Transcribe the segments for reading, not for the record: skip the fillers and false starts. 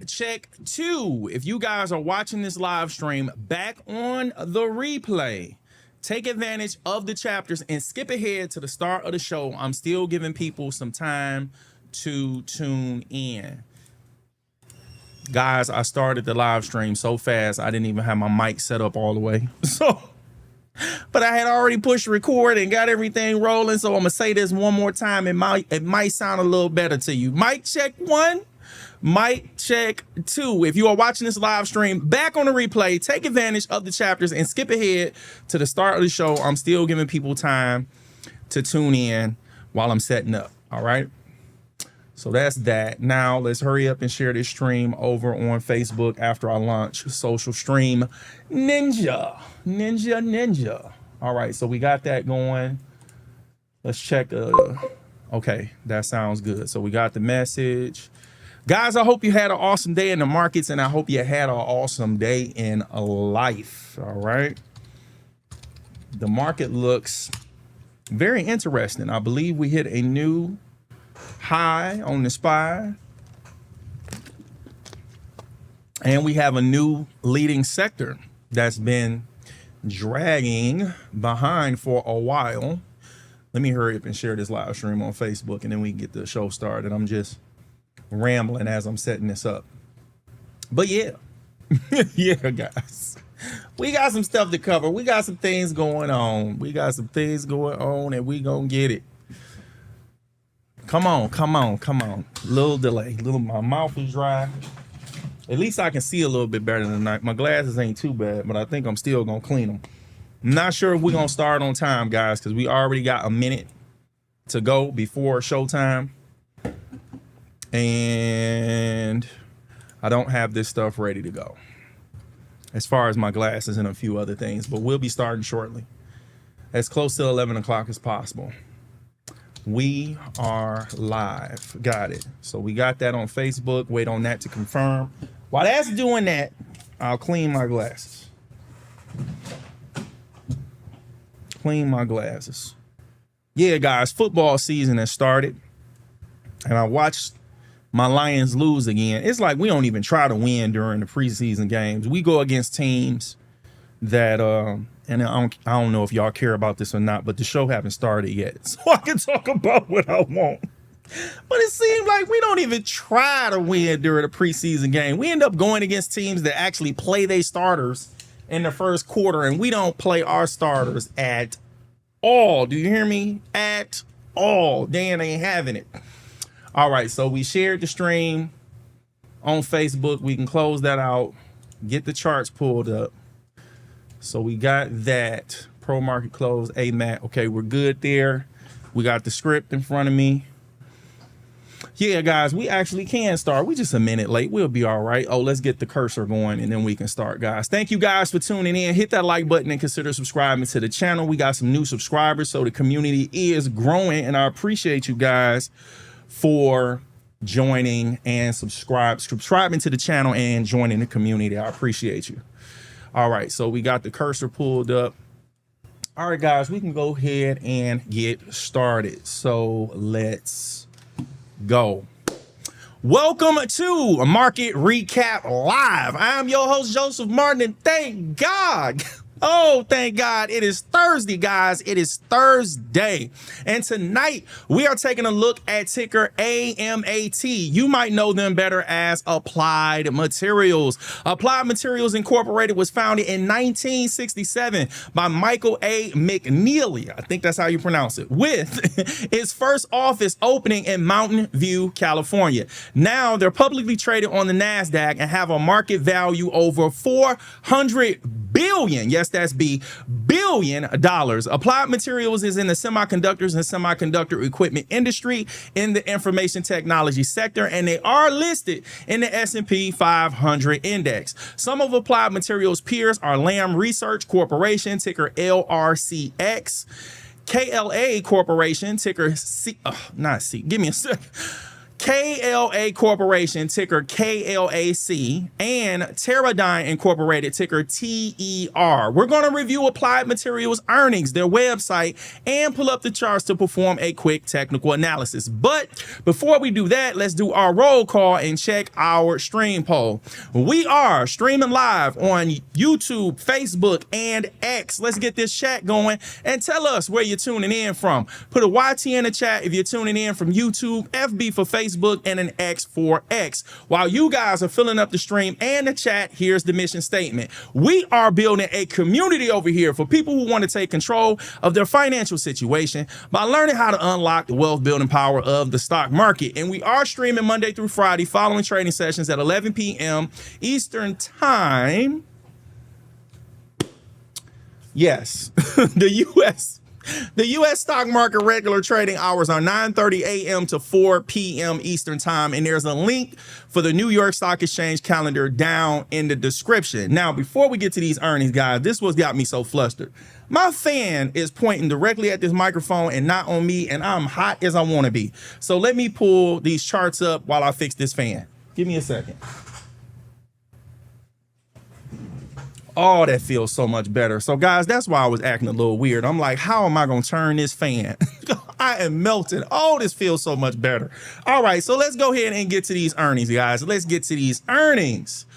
check 2. If you guys are watching this live stream back on the replay, take advantage of the chapters and skip ahead to the start of the show. I'm still giving people some time to tune in. Guys, I started the live stream so fast, I didn't even have my mic set up all the way. But I had already pushed record and got everything rolling. So I'm going to say this one more time. It might sound a little better to you. Mic check 1. Mic check 2. If you are watching this live stream back on the replay, take advantage of the chapters and skip ahead to the start of the show. I'm still giving people time to tune in while I'm setting up. All right. So that's that. Now let's hurry up and share this stream over on Facebook after I launch Social Stream Ninja. All right. So we got that going. Let's check. Okay. That sounds good. So we got the message. Guys, I hope you had an awesome day in the markets, and I hope you had an awesome day in life. All right. The market looks very interesting. I believe we hit a new high on the SPY, and we have a new leading sector that's been dragging behind for a while. Let me hurry up and share this live stream on Facebook, and then we can get the show started. I'm just rambling as I'm setting this up, but yeah. Yeah, guys, we got some stuff to cover. We got some things going on. And we gonna get it. Come on. Little delay. My mouth is dry. At least I can see a little bit better tonight. My glasses ain't too bad, but I think I'm still gonna clean them. I'm not sure if we're gonna start on time, guys, because we already got a minute to go before showtime. And I don't have this stuff ready to go as far as my glasses and a few other things, but we'll be starting shortly, as close to 11 o'clock as possible. We are live. Got it. So we got that on Facebook. Wait on that to confirm. While that's doing that, I'll clean my glasses. Yeah, guys, football season has started, and I watched my Lions lose again. It's like we don't even try to win during the preseason games. We go against teams that and I don't know if y'all care about this or not, but the show haven't started yet, so I can talk about what I want. But it seems like we don't even try to win during a preseason game. We end up going against teams that actually play their starters in the first quarter, and we don't play our starters at all. Do you hear me? At all. Dan ain't having it. All right, so we shared the stream on Facebook. We can close that out, get the charts pulled up. So we got that. Pro market close, AMAT. Okay, we're good there. We got the script in front of me. Yeah, guys, we actually can start. We just a minute late. We'll be all right. Oh, let's get the cursor going, and then we can start, guys. Thank you, guys, for tuning in. Hit that like button and consider subscribing to the channel. We got some new subscribers, so the community is growing, and I appreciate you guys for joining and subscribing to the channel and joining the community. I appreciate you. All right, so we got the cursor pulled up. All right, guys, we can go ahead and get started. So let's go. Welcome to a Market Recap Live. I'm your host, Joseph Martin, and thank God. Oh, thank God. It is Thursday, guys. It is Thursday. And tonight we are taking a look at ticker AMAT. You might know them better as Applied Materials. Applied Materials Incorporated was founded in 1967 by Michael A. McNeely. I think that's how you pronounce it. With its first office opening in Mountain View, California. Now they're publicly traded on the NASDAQ and have a market value over $400 billion. Yes, that's billion dollars. Applied Materials is in the semiconductors and semiconductor equipment industry in the information technology sector, and they are listed in the S&P 500 index. Some of Applied Materials peers are Lam Research Corporation, ticker LRCX, KLA Corporation, ticker KLA Corporation, ticker KLAC, and Teradyne Incorporated, ticker TER. We're going to review Applied Materials earnings, their website, and pull up the charts to perform a quick technical analysis. But before we do that, let's do our roll call and check our stream poll. We are streaming live on YouTube, Facebook, and X. Let's get this chat going and tell us where you're tuning in from. Put a YT in the chat if you're tuning in from YouTube, FB for Facebook, and an X for X. While you guys are filling up the stream and the chat, here's the mission statement. We are building a community over here for people who want to take control of their financial situation by learning how to unlock the wealth building power of the stock market. And we are streaming Monday through Friday following trading sessions at 11 p.m. Eastern Time. Yes, the U.S. stock market regular trading hours are 9:30 a.m. to 4 p.m. Eastern Time, and there's a link for the New York Stock Exchange calendar down in the description. Now, before we get to these earnings, guys, this was got me so flustered. My fan is pointing directly at this microphone and not on me, and I'm hot as I want to be. So let me pull these charts up while I fix this fan. Give me a second. Oh, that feels so much better. So guys, that's why I was acting a little weird. I'm like, how am I going to turn this fan? I am melting. Oh, this feels so much better. All right, so let's go ahead and get to these earnings, guys. Let's get to these earnings.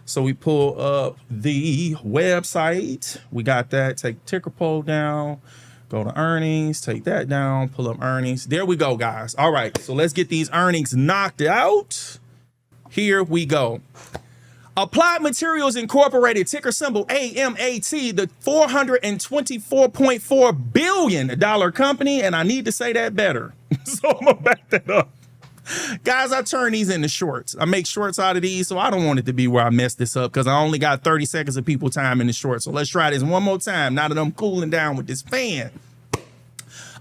So we pull up the website. We got that. Take ticker poll down. Go to earnings. Take that down. Pull up earnings. There we go, guys. All right, so let's get these earnings knocked out. Here we go. Applied Materials Incorporated, ticker symbol AMAT, the $424.4 billion company, and I need to say that better, so I'm gonna back that up. Guys, I turn these into shorts. I make shorts out of these, so I don't want it to be where I mess this up because I only got 30 seconds of people time in the short. So let's try this one more time now that I'm cooling down with this fan.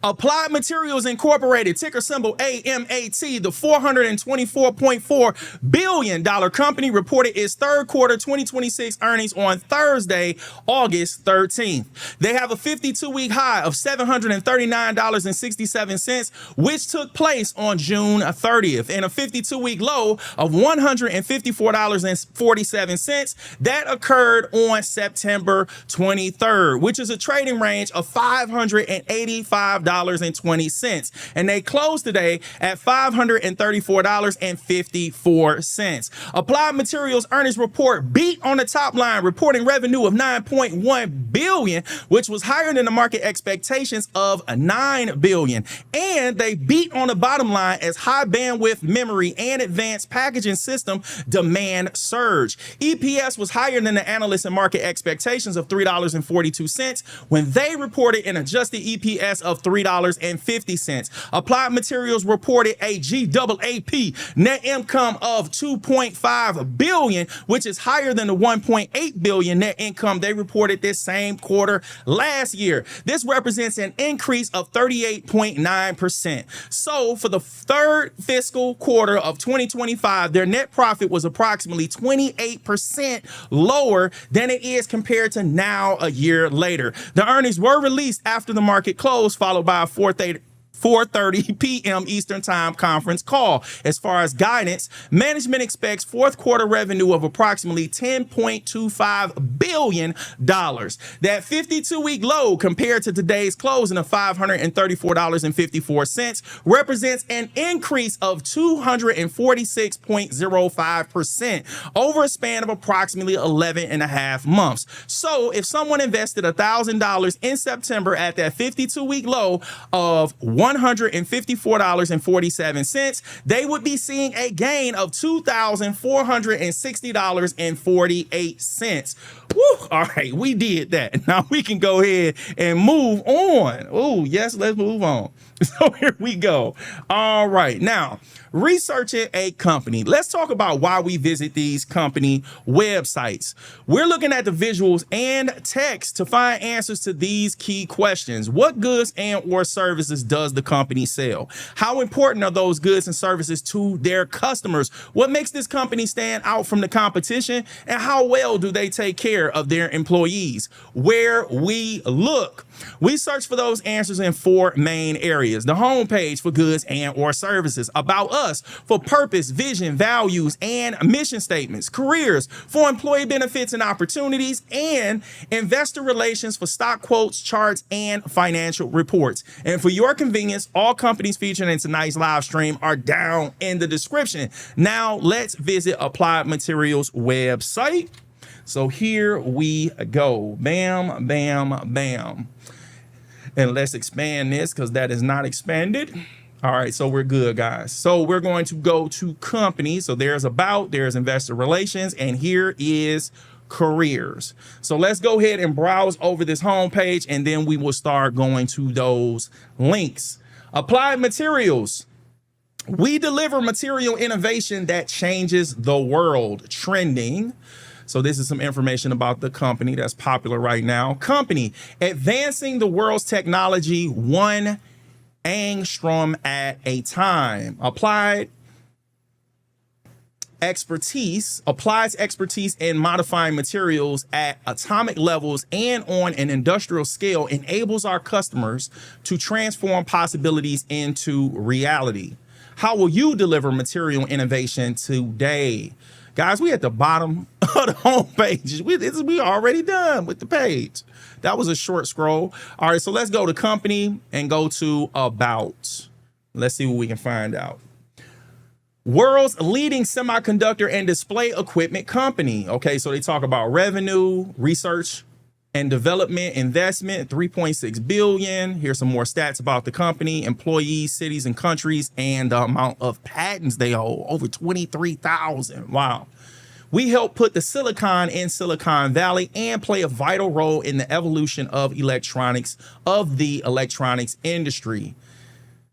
Applied Materials Incorporated, ticker symbol AMAT, the $424.4 billion company, reported its third quarter 2026 earnings on Thursday, August 13th. They have a 52-week high of $739.67, which took place on June 30th, and a 52-week low of $154.47 that occurred on September 23rd, which is a trading range of $585.20, and they closed today at $534.54. Applied Materials earnings report beat on the top line, reporting revenue of $9.1 billion, which was higher than the market expectations of $9 billion. And they beat on the bottom line as high bandwidth memory and advanced packaging system demand surged. EPS was higher than the analysts and market expectations of $3.42 when they reported an adjusted EPS of $3.50. Applied Materials reported a GAAP net income of $2.5 billion, which is higher than the $1.8 billion net income they reported this same quarter last year. This represents an increase of 38.9%. So for the third fiscal quarter of 2025, their net profit was approximately 28% lower than it is compared to now a year later. The earnings were released after the market closed, followed by a 4:30 p.m. Eastern Time conference call. As far as guidance, management expects fourth quarter revenue of approximately $10.25 billion. That 52-week low compared to today's closing of $534.54 represents an increase of 246.05% over a span of approximately 11 and a half months. So if someone invested $1,000 in September at that 52-week low of $154.47, they would be seeing a gain of $2,460.48. Woo! All right, we did that. Now we can go ahead and move on. Oh, yes, let's move on. So here we go. All right, now researching a company. Let's talk about why we visit these company websites. We're looking at the visuals and text to find answers to these key questions. What goods and or services does the company sell? How important are those goods and services to their customers? What makes this company stand out from the competition? And how well do they take care of their employees? Where we look. We search for those answers in 4 main areas: the homepage for goods and or services, about us for purpose, vision, values, and mission statements, careers for employee benefits and opportunities, and investor relations for stock quotes, charts, and financial reports. And for your convenience, all companies featured in tonight's live stream are down in the description. Now let's visit Applied Materials website. So here we go. Bam, bam, bam. And let's expand this because that is not expanded. All right, so we're good, guys. So we're going to go to company. So there's about, there's investor relations, and here is careers. So let's go ahead and browse over this homepage, and then we will start going to those links. Applied Materials. We deliver material innovation that changes the world. Trending. So this is some information about the company that's popular right now. Company, advancing the world's technology 1 angstrom at a time. Applied expertise in modifying materials at atomic levels and on an industrial scale enables our customers to transform possibilities into reality. How will you deliver material innovation today? Guys, we at the bottom of the homepage. We already done with the page. That was a short scroll. All right, so let's go to company and go to about. Let's see what we can find out. World's leading semiconductor and display equipment company. Okay, so they talk about revenue, research and development, investment, 3.6 billion. Here's some more stats about the company: employees, cities and countries, and the amount of patents they hold, over 23,000. Wow. We help put the silicon in Silicon Valley and play a vital role in the evolution of the electronics industry.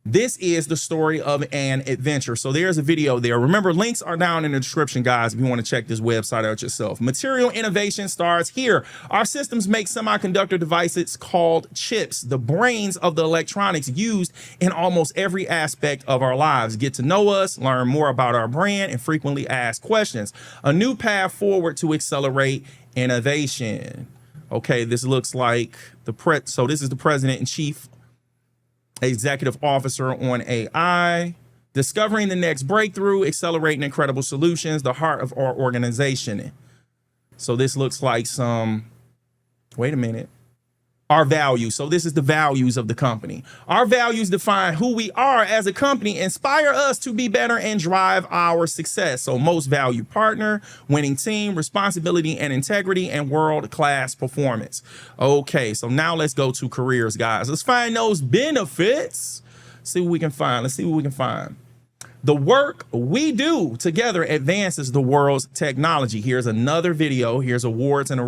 This is the story of an adventure. So there's a video there. Remember, links are down in the description, guys, if you want to check this website out yourself. Material innovation starts here. Our systems make semiconductor devices called chips, the brains of the electronics used in almost every aspect of our lives. Get to know us, learn more about our brand, and frequently ask questions. A new path forward to accelerate innovation. Okay, this looks like so this is the president and chief executive officer on AI, discovering the next breakthrough, accelerating incredible solutions, the heart of our organization. So this looks like some, wait a minute, our values. So this is the values of the company. Our values define who we are as a company, inspire us to be better, and drive our success. So most valued partner, winning team, responsibility and integrity, and world-class performance. Okay, so now let's go to careers, guys. Let's find those benefits. See what we can find. Let's see what we can find. The work we do together advances the world's technology. Here's another video. Here's awards and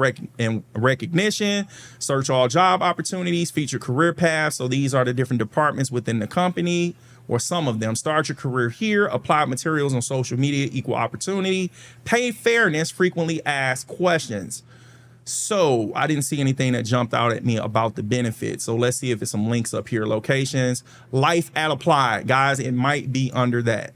recognition. Search all job opportunities, feature career paths. So these are the different departments within the company, or some of them. Start your career here. Applied Materials on social media, equal opportunity. Pay fairness, frequently asked questions. So I didn't see anything that jumped out at me about the benefits. So let's see if it's some links up here. Locations, life at Applied. Guys, it might be under that.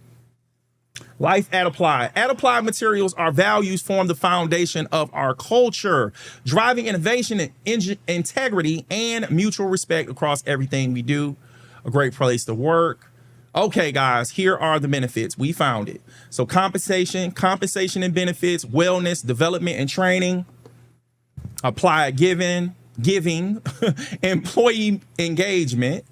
Life at Applied. At Applied Materials, our values form the foundation of our culture, driving innovation, and integrity, and mutual respect across everything we do. A great place to work. Okay, guys, here are the benefits. We found it. So compensation and benefits, wellness, development and training, applied giving, employee engagement,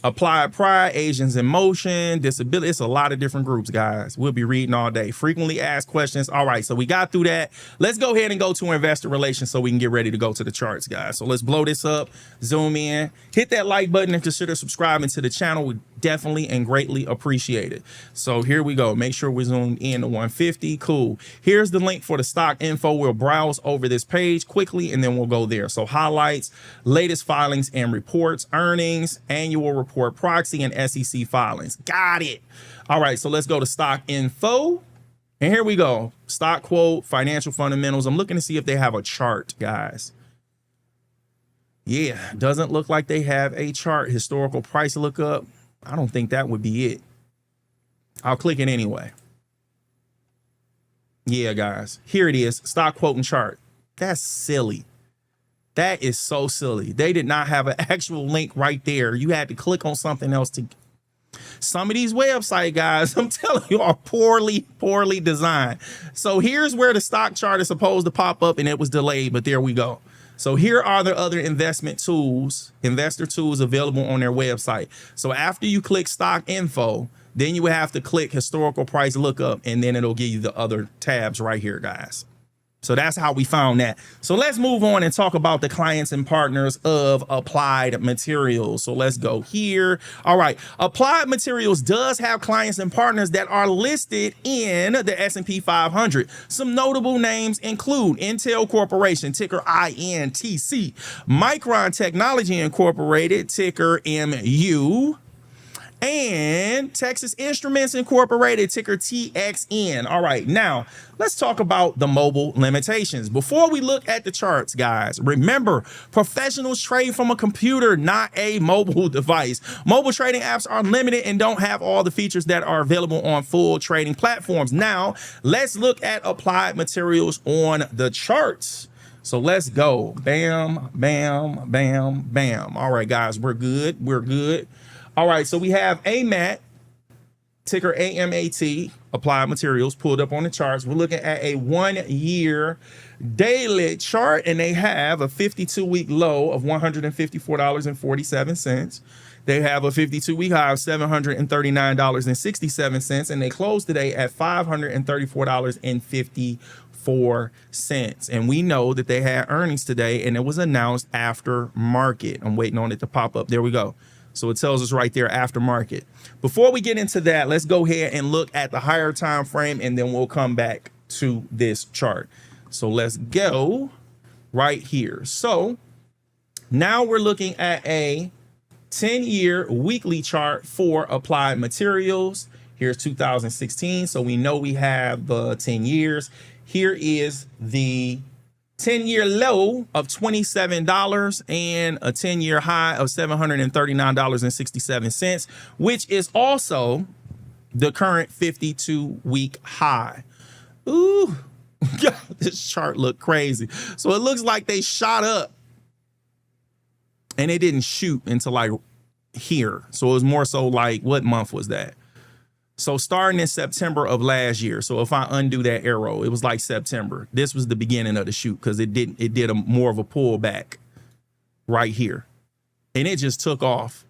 applied pride, Asians in motion, disability. It's a lot of different groups, guys. We'll be reading all day. Frequently asked questions. All right, so we got through that. Let's go ahead and go to investor relations so we can get ready to go to the charts, guys. So let's blow this up, zoom in, hit that like button, and consider subscribing to the channel. We definitely and greatly appreciate it. So here we go. Make sure we zoom in to 150. Cool. Here's the link for the stock info. We'll browse over this page quickly and then we'll go there. So highlights, latest filings and reports, earnings, annual report, proxy, and SEC filings. Got it. All right, so let's go to stock info. And here we go. Stock quote, financial fundamentals. I'm looking to see if they have a chart, guys. Yeah, doesn't look like they have a chart. Historical price lookup. I don't think that would be it. I'll click it anyway. Yeah, guys, here it is. Stock quote and chart. That's silly. That is so silly. They did not have an actual link right there. You had to click on something else to. Some of these website guys, I'm telling you, are poorly designed. So here's where the stock chart is supposed to pop up, and it was delayed, but there we go. So here are the other investment tools, investor tools available on their website. So after you click stock info, then you would have to click historical price lookup, and then it'll give you the other tabs right here, guys. So that's how we found that. So let's move on and talk about the clients and partners of Applied Materials. So let's go here. All right. Applied Materials does have clients and partners that are listed in the S&P 500. Some notable names include Intel Corporation, ticker INTC, Micron Technology Incorporated, ticker MU, and Texas Instruments Incorporated, ticker TXN. All right, now let's talk about the mobile limitations. Before we look at the charts, guys, remember, professionals trade from a computer, not a mobile device. Mobile trading apps are limited and don't have all the features that are available on full trading platforms. Now, let's look at Applied Materials on the charts. So let's go. Bam, bam, bam, bam. All right, guys, we're good. We're good. All right, so we have AMAT, ticker AMAT, Applied Materials, pulled up on the charts. We're looking at a 1-year daily chart, and they have a 52-week low of $154.47. They have a 52-week high of $739.67, and they closed today at $534.54. And we know that they had earnings today, and it was announced after market. I'm waiting on it to pop up. There we go. So it tells us right there after market. Before we get into that, let's go ahead and look at the higher time frame, and then we'll come back to this chart. So let's go right here. So now we're looking at a 10-year weekly chart for Applied Materials. Here's 2016. So we know we have the 10 years. Here is the 10-year low of $27 and a 10-year high of $739.67, which is also the current 52-week high. Ooh, God, this chart looked crazy. So it looks like they shot up and it didn't shoot into like here. So it was more so like, what month was that? So starting in September of last year. So if I undo that arrow, it was like September. This was the beginning of the shoot because it did a more of a pullback right here. And it just took off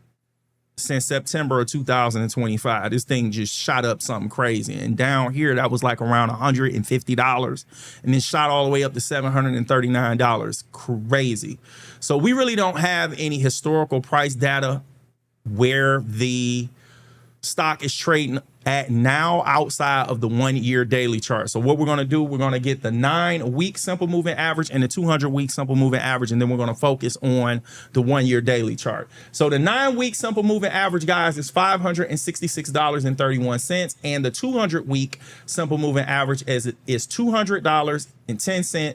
since September of 2025. This thing just shot up something crazy. And down here, that was like around $150. And then shot all the way up to $739. Crazy. So we really don't have any historical price data where the stock is trading at now outside of the 1-year daily chart. So what we're going to do, we're going to get the 9-week simple moving average and the 200-week simple moving average, and then we're going to focus on the 1-year daily chart. So the 9-week simple moving average, guys, is $566.31, and the 200-week simple moving average is $200.10.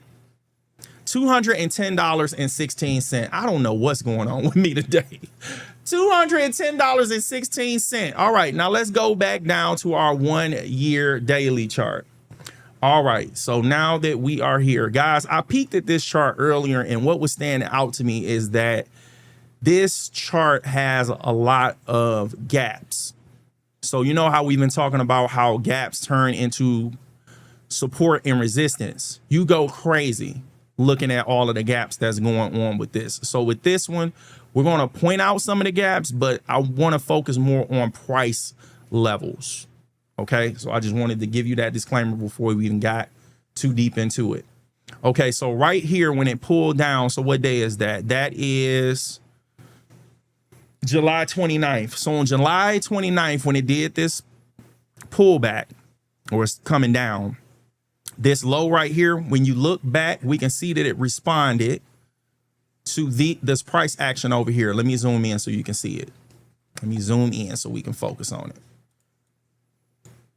$210.16. I don't know what's going on with me today. $210.16. All right, now let's go back down to our 1-year daily chart. All right, so now that we are here, guys, I peeked at this chart earlier, and what was standing out to me is that this chart has a lot of gaps. So you know how we've been talking about how gaps turn into support and resistance. You go crazy looking at all of the gaps that's going on with this. So with this one, we're going to point out some of the gaps, but I want to focus more on price levels. Okay, so I just wanted to give you that disclaimer before we even got too deep into it. Okay, so right here when it pulled down, so what day is that? That is July 29th. So on July 29th, when it did this pullback, or it's coming down, this low right here, when you look back, we can see that it responded to this price action over here. Let me zoom in so you can see it. Let me zoom in so we can focus on it.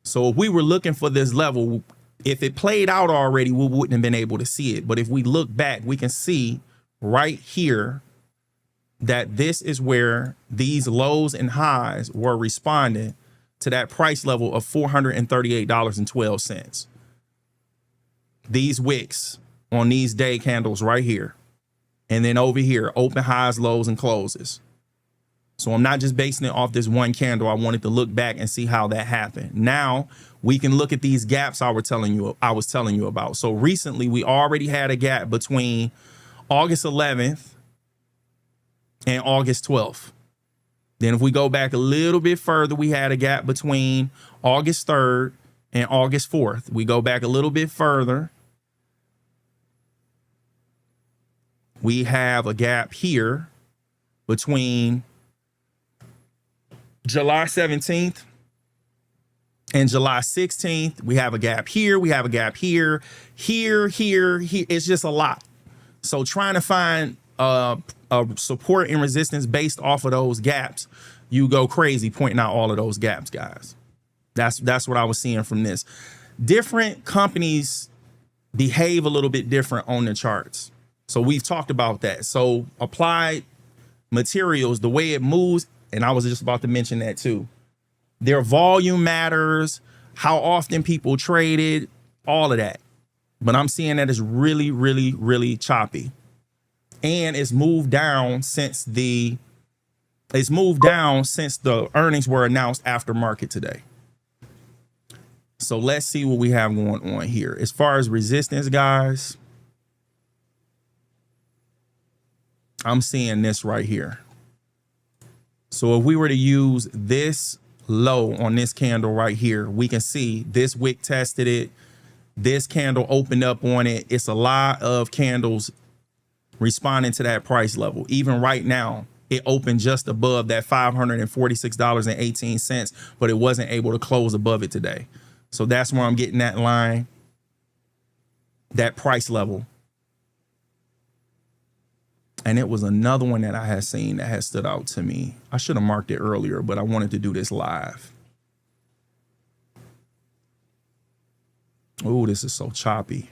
So if we were looking for this level, if it played out already, we wouldn't have been able to see it. But if we look back, we can see right here that this is where these lows and highs were responding to that price level of $438.12. These wicks on these day candles right here. And then over here, open, highs, lows, and closes. So I'm not just basing it off this one candle. I wanted to look back and see how that happened. Now we can look at these gaps I was telling you about. So recently we already had a gap between August 11th and August 12th. Then if we go back a little bit further, we had a gap between August 3rd and August 4th. We go back a little bit further. We have a gap here between July 17th and July 16th. We have a gap here. We have a gap here, here. It's just a lot. So trying to find a support and resistance based off of those gaps, you go crazy pointing out all of those gaps, guys. That's what I was seeing from this. Different companies behave a little bit different on the charts. So we've talked about that. So applied materials, the way it moves, and I was just about to mention that too. Their volume matters, how often people traded, all of that. But I'm seeing that it's really, really, really choppy. And it's moved down since the earnings were announced after market today. So let's see what we have going on here. As far as resistance, guys, I'm seeing this right here. So if we were to use this low on this candle right here, we can see this wick tested it. This candle opened up on it. It's a lot of candles responding to that price level. Even right now, it opened just above that $546.18, but it wasn't able to close above it today. So that's where I'm getting that line, that price level. And it was another one that I had seen that had stood out to me. I should have marked it earlier, but I wanted to do this live. Oh, this is so choppy.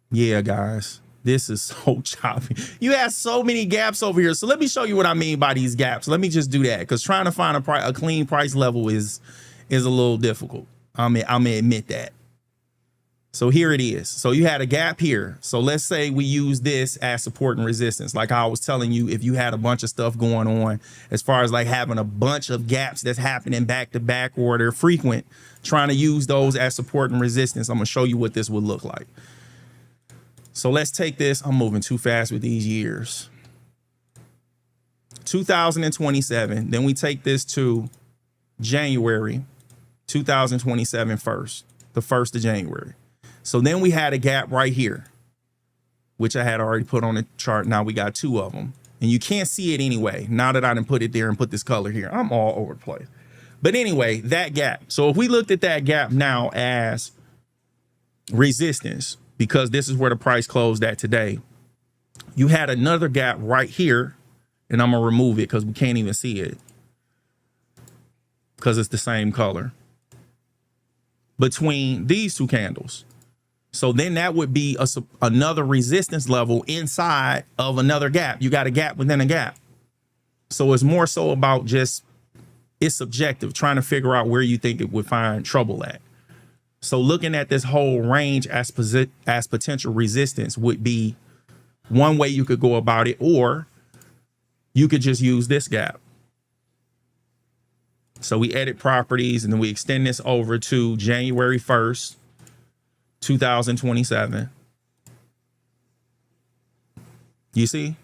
Yeah, guys, this is so choppy. You have so many gaps over here. So let me show you what I mean by these gaps. Let me just do that, because trying to find a clean price level is a little difficult. I'm gonna admit that. So here it is. So you had a gap here. So let's say we use this as support and resistance. Like I was telling you, if you had a bunch of stuff going on, as far as like having a bunch of gaps that's happening back to back or they're frequent, trying to use those as support and resistance, I'm gonna show you what this would look like. So let's take this. I'm moving too fast with these years. 2027. Then we take this to January 2027 first, the 1st of January. So then we had a gap right here, which I had already put on the chart. Now we got two of them. And you can't see it anyway. Now that I done put it there and put this color here, I'm all over the place. But anyway, that gap. So if we looked at that gap now as resistance, because this is where the price closed at today, you had another gap right here, and I'm gonna remove it because we can't even see it because it's the same color between these two candles. So then that would be another resistance level inside of another gap. You got a gap within a gap. So it's more so about just, it's subjective, trying to figure out where you think it would find trouble at. So looking at this whole range as potential resistance would be one way you could go about it, or you could just use this gap. So we edit properties and then we extend this over to January 1st, 2027. You see?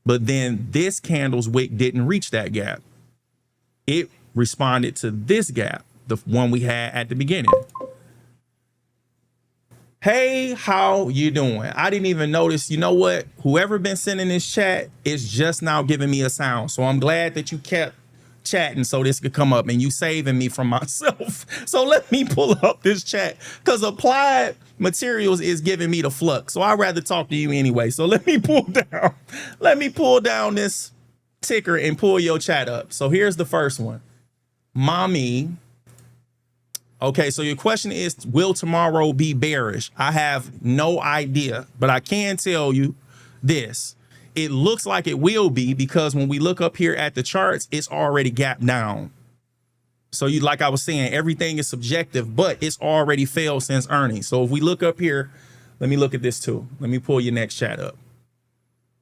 But then this candle's wick didn't reach that gap. It responded to this gap, the one we had at the beginning. Hey, how you doing? I didn't even notice. You know what? Whoever been sending this chat is just now giving me a sound. So I'm glad that you kept chatting so this could come up, and you saving me from myself. So let me pull up this chat, because applied materials is giving me the flux. So I'd rather talk to you anyway. So let me pull down this ticker and pull your chat up. So here's the first one. Mommy. Okay, so your question is, will tomorrow be bearish? I have no idea, but I can tell you this. It looks like it will be, because when we look up here at the charts, it's already gapped down. So you, like I was saying, everything is subjective, but it's already failed since earnings. So if we look up here, let me look at this too. Let me pull your next chat up.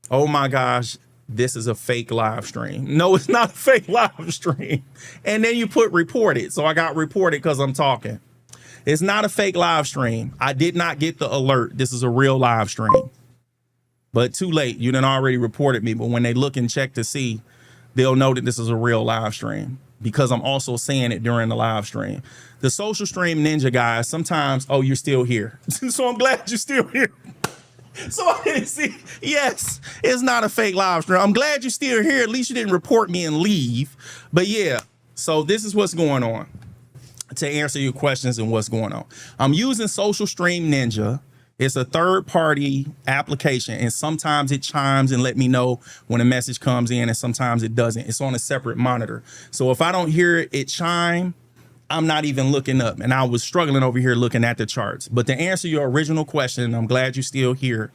Oh my gosh, this is a fake live stream. No, it's not a fake live stream. And then you put reported. So I got reported because I'm talking. It's not a fake live stream. I did not get the alert. This is a real live stream. But too late. You done already reported me. But when they look and check to see, they'll know that this is a real live stream, because I'm also saying it during the live stream. The social stream ninja guys, sometimes, oh, you're still here. So I'm glad you're still here. So I didn't see, yes, it's not a fake live stream. I'm glad you're still here. At least you didn't report me and leave. But yeah, so this is what's going on to answer your questions and what's going on. I'm using Social Stream Ninja. It's a third-party application, and sometimes it chimes and let me know when a message comes in, and sometimes it doesn't. It's on a separate monitor. So if I don't hear it chime, I'm not even looking up. And I was struggling over here looking at the charts. But to answer your original question, I'm glad you're still here.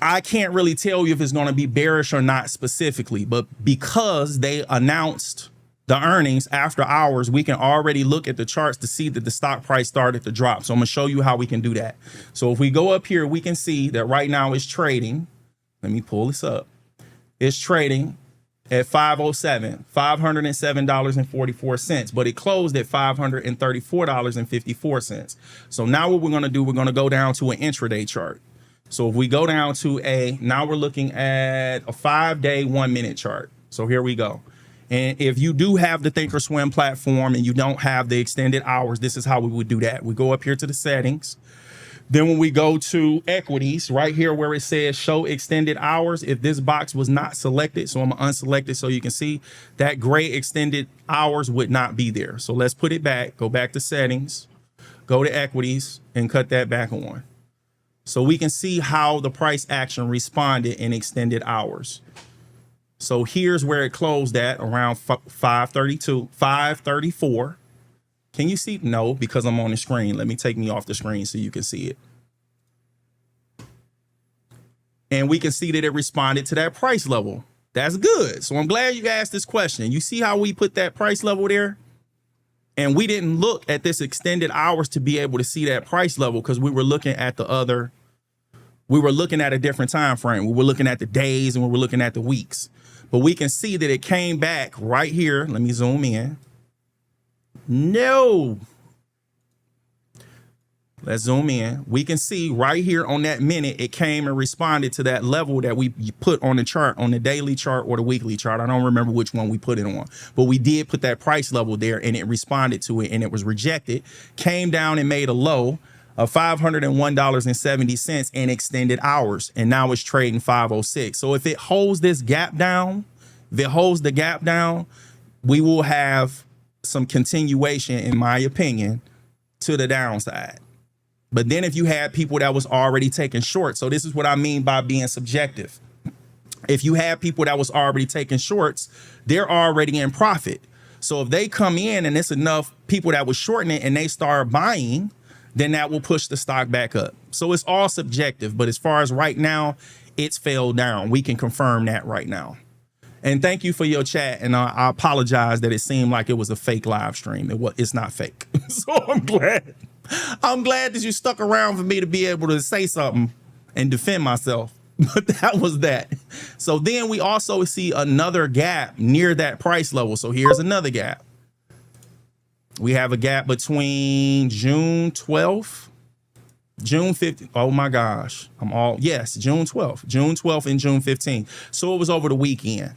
I can't really tell you if it's going to be bearish or not specifically, but because they announced the earnings after hours, we can already look at the charts to see that the stock price started to drop. So I'm gonna show you how we can do that. So if we go up here, we can see that right now it's trading. Let me pull this up. It's trading at 507, $507.44, but it closed at $534.54. So now what we're gonna do, we're gonna go down to an intraday chart. So if we go down to now we're looking at a 5-day, 1-minute chart. So here we go. And if you do have the Thinkorswim platform and you don't have the extended hours, this is how we would do that. We go up here to the settings. Then when we go to equities, right here where it says show extended hours, if this box was not selected, so I'm unselected so you can see that gray extended hours would not be there. So let's put it back, go back to settings, go to equities and cut that back on. So we can see how the price action responded in extended hours. So here's where it closed at around 534. Can you see? No, because I'm on the screen. Let me take me off the screen so you can see it. And we can see that it responded to that price level. That's good. So I'm glad you asked this question. You see how we put that price level there? And we didn't look at this extended hours to be able to see that price level because we were looking at we were looking at a different time frame. We were looking at the days and we were looking at the weeks. But we can see that it came back right here. Let me zoom in. No. Let's zoom in. We can see right here on that minute, it came and responded to that level that we put on the chart, on the daily chart or the weekly chart. I don't remember which one we put it on, but we did put that price level there and it responded to it and it was rejected, came down and made a low of $501.70 in extended hours. And now it's trading 506. So if it holds this gap down, we will have some continuation, in my opinion, to the downside. But then if you had people that was already taking short, so this is what I mean by being subjective. If you have people that was already taking shorts, they're already in profit. So if they come in and it's enough people that was shorting it and they start buying, then that will push the stock back up. So it's all subjective. But as far as right now, it's fell down. We can confirm that right now. And thank you for your chat. And I apologize that it seemed like it was a fake live stream. It's not fake. So I'm glad that you stuck around for me to be able to say something and defend myself. But that was that. So then we also see another gap near that price level. So here's another gap. We have a gap between June 12th, June 15th. Oh my gosh. June 12th and June 15th. So it was over the weekend.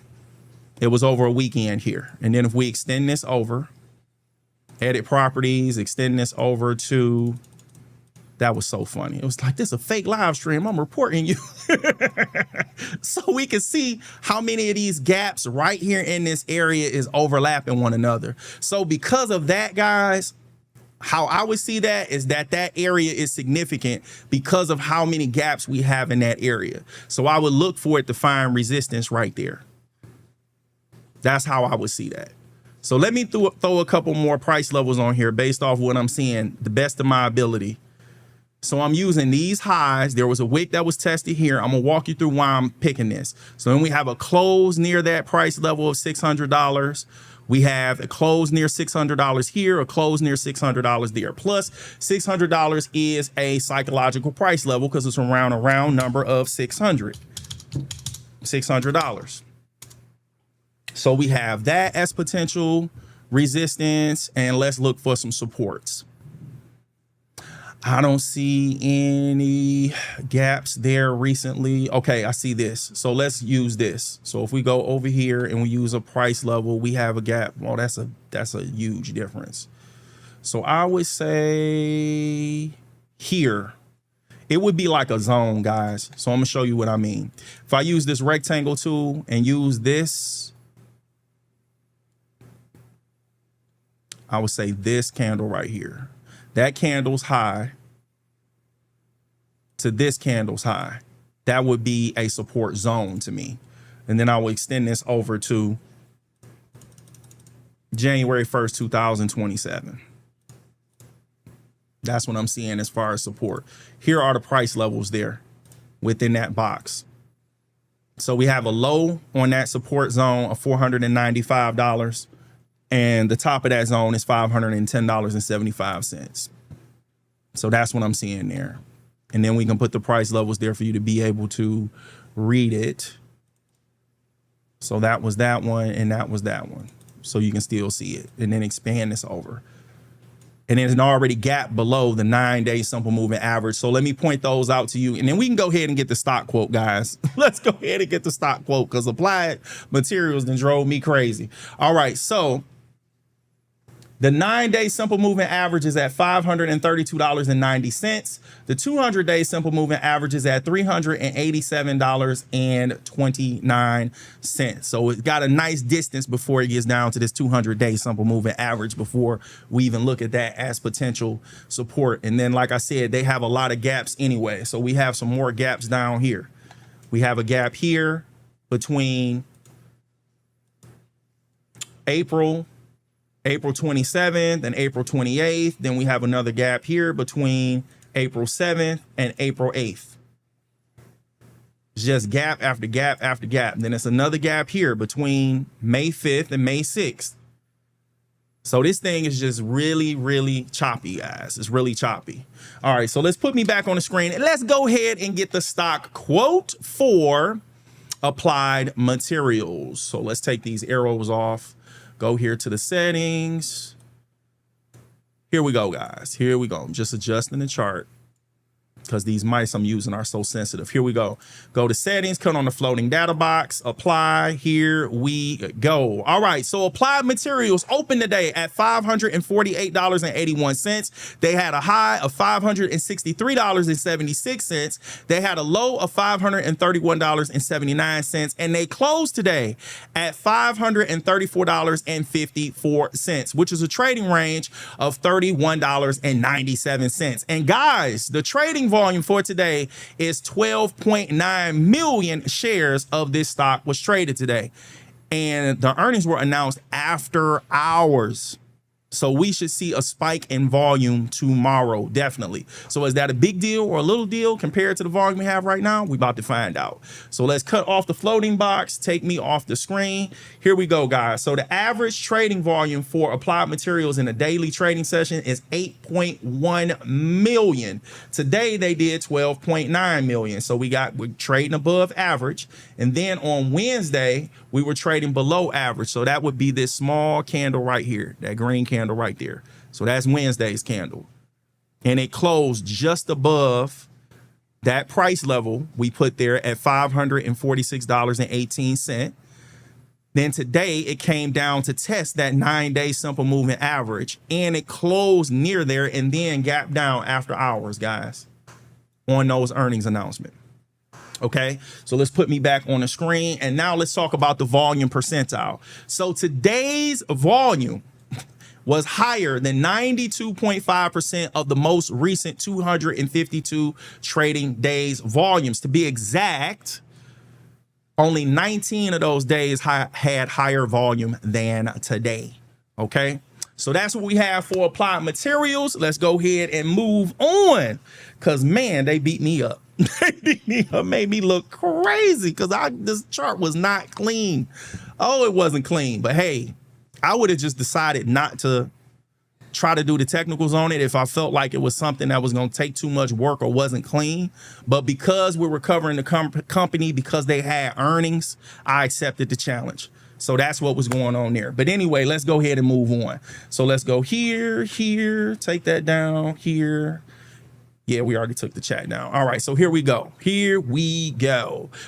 It was over a weekend here. And then if we extend this over, edit properties, extend this over to, that was so funny. It was like, this is a fake live stream. I'm reporting you. So we can see how many of these gaps right here in this area is overlapping one another. So because of that, guys, how I would see that is that area is significant because of how many gaps we have in that area. So I would look for it to find resistance right there. That's how I would see that. So let me throw a couple more price levels on here based off what I'm seeing, the best of my ability. So I'm using these highs. There was a wick that was tested here. I'm gonna walk you through why I'm picking this. So then we have a close near that price level of $600. We have a close near $600 here, a close near $600 there. Plus, $600 is a psychological price level because it's around a round number of $600. So we have that as potential resistance, and let's look for some supports. I don't see any gaps there recently. Okay, I see this. So let's use this. So if we go over here and we use a price level, we have a gap. Well, that's a huge difference. So I would say here, it would be like a zone, guys. So I'm gonna show you what I mean. If I use this rectangle tool and use this, I would say this candle right here. That candle's high to this candle's high. That would be a support zone to me. And then I will extend this over to January 1st, 2027. That's what I'm seeing as far as support. Here are the price levels there within that box. So we have a low on that support zone of $495. And the top of that zone is $510.75. So that's what I'm seeing there. And then we can put the price levels there for you to be able to read it. So that was that one, and that was that one. So you can still see it, and then expand this over. And there's an already gap below the 9-day simple moving average. So let me point those out to you, and then we can go ahead and get the stock quote, guys. Let's go ahead and get the stock quote, because Applied Materials then drove me crazy. All right, so the 9-day simple moving average is at $532.90. The 200-day simple moving average is at $387.29. So it got a nice distance before it gets down to this 200-day simple moving average before we even look at that as potential support. And then, like I said, they have a lot of gaps anyway. So we have some more gaps down here. We have a gap here between April 27th and April 28th. Then we have another gap here between April 7th and April 8th. It's just gap after gap after gap. Then it's another gap here between May 5th and May 6th. So this thing is just really, really choppy, guys. It's really choppy. All right, so let's put me back on the screen and let's go ahead and get the stock quote for Applied Materials. So let's take these arrows off. Go here to the settings. Here we go, guys. Here we go. I'm just adjusting the chart because these mice I'm using are so sensitive. Here we go. Go to settings, cut on the floating data box, apply. Here we go. All right, so Applied Materials opened today at $548.81. They had a high of $563.76. They had a low of $531.79, and they closed today at $534.54, which is a trading range of $31.97. And guys, the trading volume for today is 12.9 million shares of this stock was traded today. And the earnings were announced after hours. So we should see a spike in volume tomorrow, definitely. So is that a big deal or a little deal compared to the volume we have right now? We're about to find out. So let's cut off the floating box, take me off the screen. Here we go, guys. So the average trading volume for Applied Materials in a daily trading session is 8.1 million. Today they did 12.9 million. So we're trading above average. And then on Wednesday, we were trading below average. So that would be this small candle right here, that green candle right there. So that's Wednesday's candle. And it closed just above that price level we put there at $546.18. Then today it came down to test that 9-day simple moving average, and it closed near there and then gapped down after hours, guys, on those earnings announcements. Okay, so let's put me back on the screen, and now let's talk about the volume percentile. So today's volume was higher than 92.5% of the most recent 252 trading days volumes. To be exact, only 19 of those days had higher volume than today. Okay, so that's what we have for Applied Materials. Let's go ahead and move on, because man, they beat me up. They beat me up, made me look crazy because this chart was not clean. Oh, it wasn't clean, but hey, I would have just decided not to try to do the technicals on it if I felt like it was something that was going to take too much work or wasn't clean. But because we were covering the company, because they had earnings, I accepted the challenge. So that's what was going on there. But anyway, let's go ahead and move on. So let's go here, take that down, here. Yeah, we already took the chat down. All right, so here we go.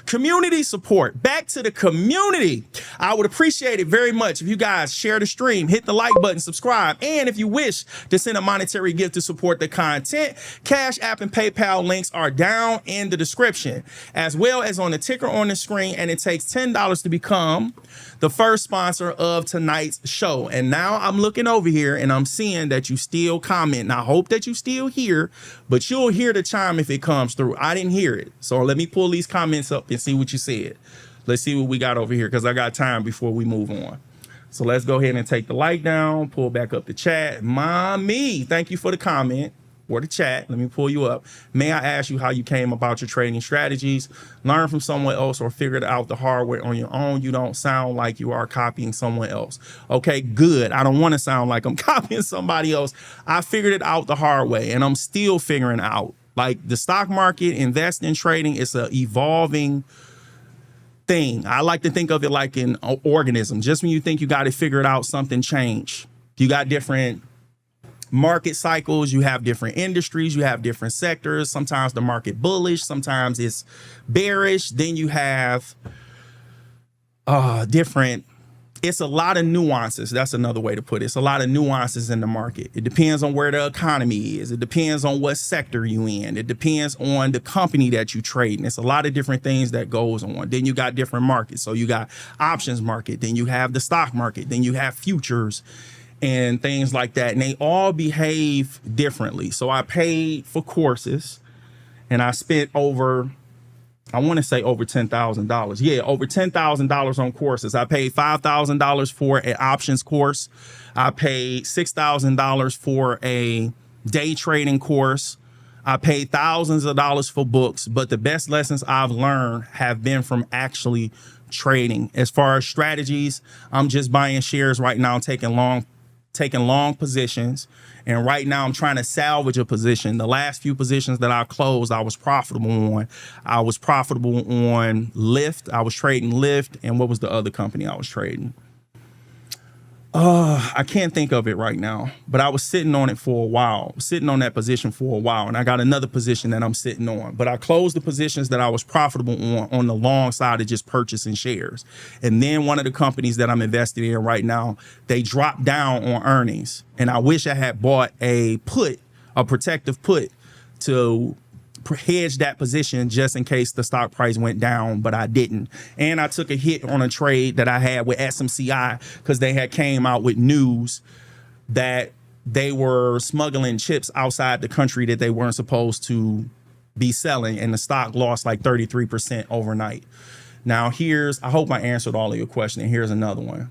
Community support. Back to the community. I would appreciate it very much if you guys share the stream, hit the like button, subscribe, and if you wish to send a monetary gift to support the content, Cash App and PayPal links are down in the description, as well as on the ticker on the screen, and it takes $10 to become the first sponsor of tonight's show. And now I'm looking over here and I'm seeing that you still comment. And I hope that you still hear, but you'll hear the chime if it comes through. I didn't hear it. So let me pull these comments up and see what you said. Let's see what we got over here, because I got time before we move on. So let's go ahead and take the like down, pull back up the chat. Mommy, thank you for the comment or the chat. Let me pull you up. May I ask you how you came about your trading strategies? Learn from someone else or figure it out the hard way on your own. You don't sound like you are copying someone else. Okay, good. I don't want to sound like I'm copying somebody else. I figured it out the hard way, and I'm still figuring out. Like, the stock market, investing, trading, it's an evolving thing. I like to think of it like an organism. Just when you think you got it figured out, something changed. You got different market cycles, you have different industries, you have different sectors. Sometimes the market bullish, sometimes it's bearish. Then you have it's a lot of nuances. That's another way to put it. It's a lot of nuances in the market. It depends on where the economy is. It depends on what sector you in. It depends on the company that you trade in. It's a lot of different things that goes on. Then you got different markets. So you got options market, then you have the stock market, then you have futures and things like that. And they all behave differently. So I paid for courses and I spent over, I want to say over $10,000. Yeah, over $10,000 on courses. I paid $5,000 for an options course. I paid $6,000 for a day trading course. I paid thousands of dollars for books, but the best lessons I've learned have been from actually trading. As far as strategies, I'm just buying shares right now, taking long positions. And right now I'm trying to salvage a position. The last few positions that I closed, I was profitable on. I was profitable on Lyft. I was trading Lyft. And what was the other company I was trading? I can't think of it right now, but I was sitting on it for a while, sitting on that position for a while. And I got another position that I'm sitting on, but I closed the positions that I was profitable on the long side of just purchasing shares. And then one of the companies that I'm invested in right now, they dropped down on earnings. And I wish I had bought a protective put to hedge that position just in case the stock price went down, but I didn't. And I took a hit on a trade that I had with SMCI because they had came out with news that they were smuggling chips outside the country that they weren't supposed to be selling, and the stock lost like 33% overnight. Now I hope I answered all of your questions, and here's another one.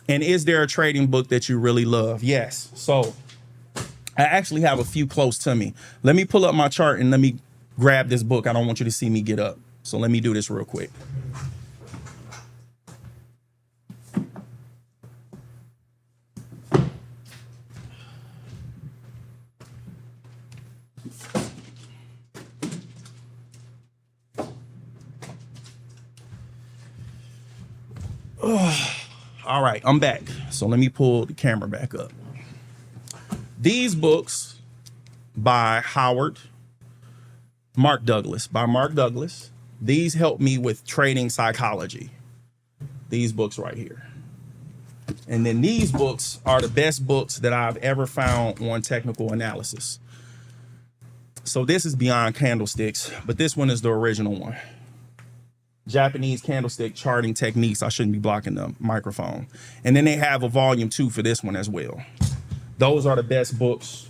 And is there a trading book that you really love? Yes. So I actually have a few close to me. Let me pull up my chart and let me grab this book. I don't want you to see me get up. So let me do this real quick. All right, I'm back. So let me pull the camera back up. These books by Mark Douglas. These help me with trading psychology. These books right here. And then these books are the best books that I've ever found on technical analysis. So this is Beyond Candlesticks, but this one is the original one. Japanese Candlestick Charting Techniques. I shouldn't be blocking the microphone. And then they have a volume 2 for this one as well. Those are the best books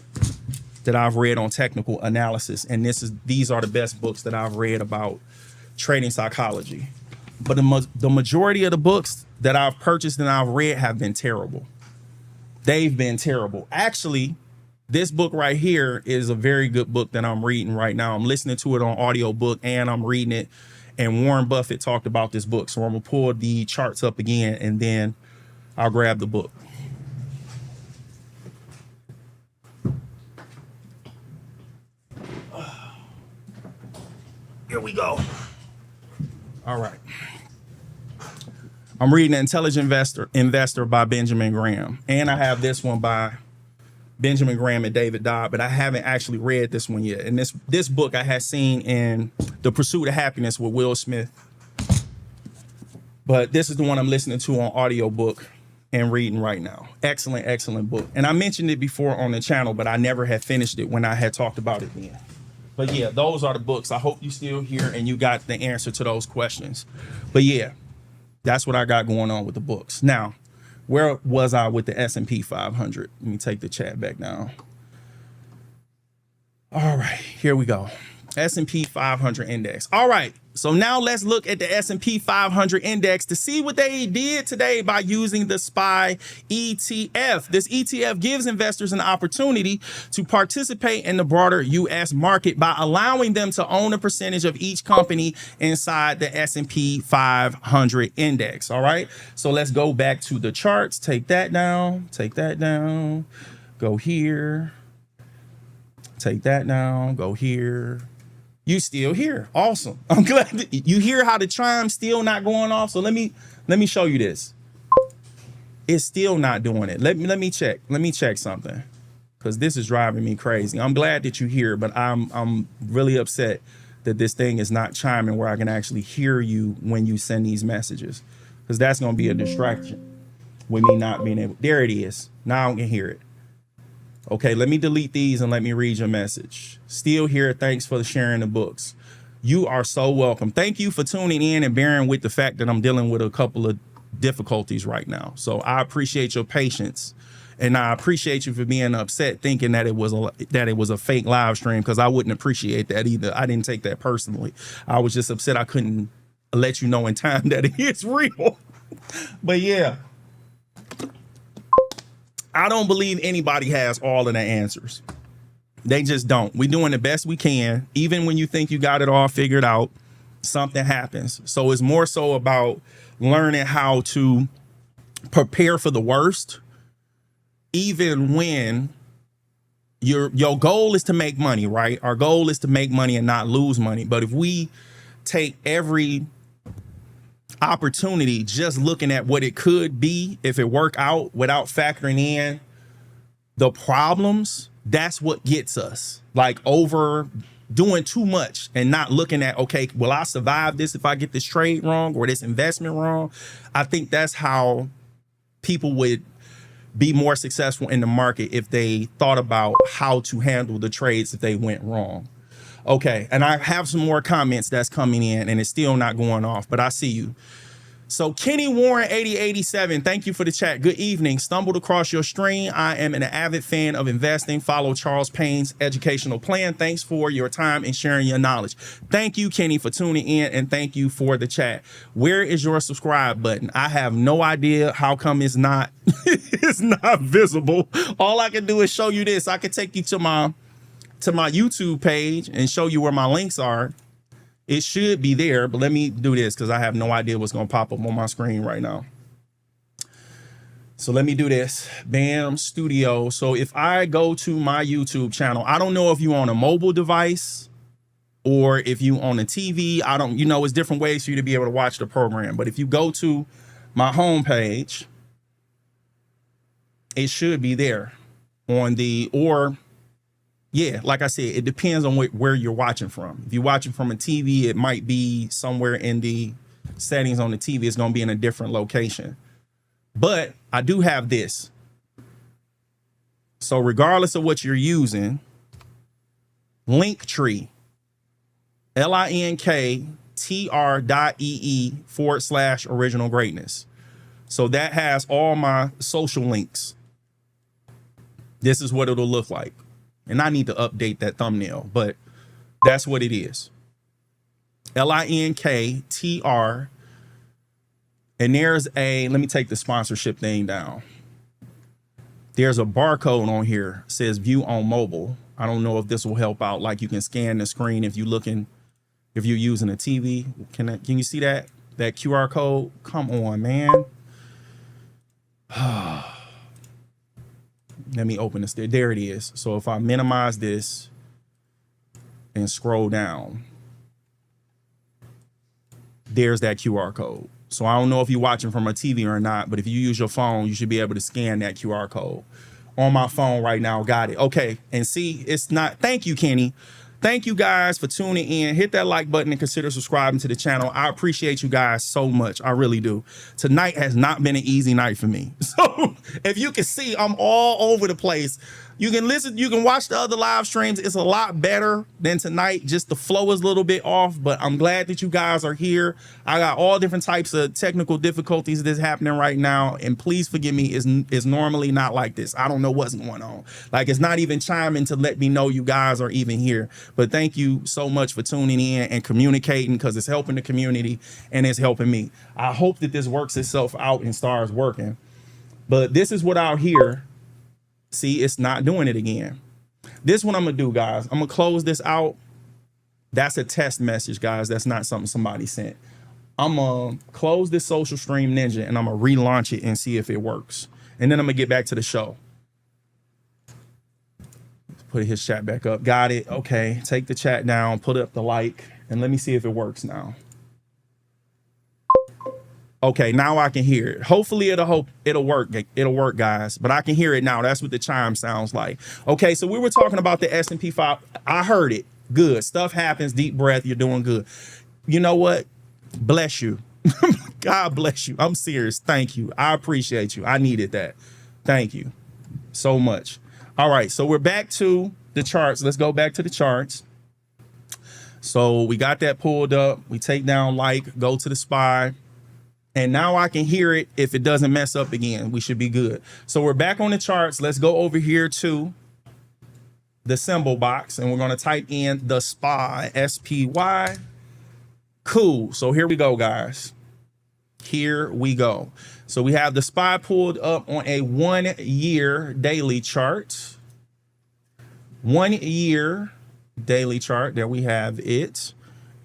that I've read on technical analysis. And these are the best books that I've read about trading psychology. But the majority of the books that I've purchased and I've read have been terrible. They've been terrible. Actually, this book right here is a very good book that I'm reading right now. I'm listening to it on audiobook and I'm reading it. and Warren Buffett talked about this book. So I'm gonna pull the charts up again, and then I'll grab the book. Here we go. All right. I'm reading Intelligent Investor by Benjamin Graham. And I have this one by Benjamin Graham and David Dodd, but I haven't actually read this one yet. And this book I had seen in The Pursuit of Happiness with Will Smith. But this is the one I'm listening to on audiobook and reading right now. Excellent, excellent book. And I mentioned it before on the channel, but I never had finished it when I had talked about it then. But yeah, those are the books. I hope you still here and you got the answer to those questions. But yeah, that's what I got going on with the books. Now, where was I with the S&P 500? Let me take the chat back down. All right, here we go. S&P 500 index. All right, so now let's look at the S&P 500 index to see what they did today by using the SPY ETF. This ETF gives investors an opportunity to participate in the broader U.S. market by allowing them to own a percentage of each company inside the S&P 500 index. All right, so let's go back to the charts. Take that down. Take that down. Go here. Take that down. Go here. You still here. Awesome. I'm glad that you hear how the chime's still not going off. So let me show you this. It's still not doing it. Let me check. Let me check something, because this is driving me crazy. I'm glad that you're here, but I'm really upset that this thing is not chiming where I can actually hear you when you send these messages, because that's going to be a distraction with me not being able. There it is. Now I can hear it. Okay, let me delete these and let me read your message. Still here. Thanks for sharing the books. You are so welcome. Thank you for tuning in and bearing with the fact that I'm dealing with a couple of difficulties right now. So I appreciate your patience, and I appreciate you for being upset thinking that it was a fake live stream, because I wouldn't appreciate that either. I didn't take that personally. I was just upset I couldn't let you know in time that it is real. But yeah, I don't believe anybody has all of the answers. They just don't. We're doing the best we can. Even when you think you got it all figured out, something happens. So it's more so about learning how to prepare for the worst, even when your goal is to make money, right? Our goal is to make money and not lose money. But if we take every opportunity just looking at what it could be if it worked out without factoring in the problems, that's what gets us. Like over doing too much and not looking at, okay, will I survive this if I get this trade wrong or this investment wrong? I think that's how people would be more successful in the market if they thought about how to handle the trades if they went wrong. Okay, and I have some more comments that's coming in and it's still not going off, but I see you. So Kenny Warren 8087, thank you for the chat. Good evening. Stumbled across your stream. I am an avid fan of investing. Follow Charles Payne's educational plan. Thanks for your time and sharing your knowledge. Thank you, Kenny, for tuning in, and thank you for the chat. Where is your subscribe button? I have no idea how come it's not it's not visible. All I can do is show you this. I can take you to my YouTube page and show you where my links are. It should be there, but let me do this because I have no idea what's going to pop up on my screen right now. So let me do this. Bam, Studio. So if I go to my YouTube channel, I don't know if you on a mobile device or if you on a TV. I don't, it's different ways for you to be able to watch the program. But if you go to my homepage, it should be there on the, yeah, like I said, it depends on where you're watching from. If you're watching from a TV, it might be somewhere in the settings on the TV. It's going to be in a different location. But I do have this. So regardless of what you're using, Linktree, linktr.ee/original greatness. So that has all my social links. This is what it'll look like. And I need to update that thumbnail, but that's what it is. linktr. And there's let me take the sponsorship thing down. There's a barcode on here, says view on mobile. I don't know if this will help out. Like you can scan the screen if you're looking If you're using a TV, can you see that QR code? Come on, man. Let me open this. There it is. So if I minimize this and scroll down, there's that QR code. So I don't know if you're watching from a TV or not, but if you use your phone, you should be able to scan that QR code. On my phone right now, got it. Okay, and see, it's not, thank you, Kenny. Thank you guys for tuning in. Hit that like button and consider subscribing to the channel. I appreciate you guys so much. I really do. Tonight has not been an easy night for me. So if you can see, I'm all over the place. You can listen, you can watch the other live streams. It's a lot better than tonight. Just the flow is a little bit off, but I'm glad that you guys are here. I got all different types of technical difficulties that's happening right now. And please forgive me, it's normally not like this. I don't know what's going on. Like, it's not even chiming to let me know you guys are even here. But thank you so much for tuning in and communicating, because it's helping the community and it's helping me. I hope that this works itself out and starts working. But this is what out here. See, it's not doing it again. This is what I'm gonna do, guys. I'm gonna close this out. That's a test message, guys. That's not something somebody sent. I'm gonna close this Social Stream Ninja and I'm gonna relaunch it and see if it works. And then I'm gonna get back to the show. Put his chat back up. Got it. Okay. Take the chat down, put up the like, and let me see if it works now. Okay, now I can hear it. Hopefully it'll work. It'll work, guys. But I can hear it now. That's what the chime sounds like. Okay, so we were talking about the S&P 5. I heard it. Good. Stuff happens. Deep breath. You're doing good. You know what? Bless you. God bless you. I'm serious. Thank you. I appreciate you. I needed that. Thank you so much. All right, so we're back to the charts. Let's go back to the charts. So we got that pulled up. We take down like, go to the SPY. And now I can hear it. If it doesn't mess up again, we should be good. So we're back on the charts. Let's go over here to the symbol box and we're going to type in the SPY, SPY. Cool. So here we go, guys. Here we go. So we have the SPY pulled up on a 1 year daily chart. 1 year daily chart. There we have it.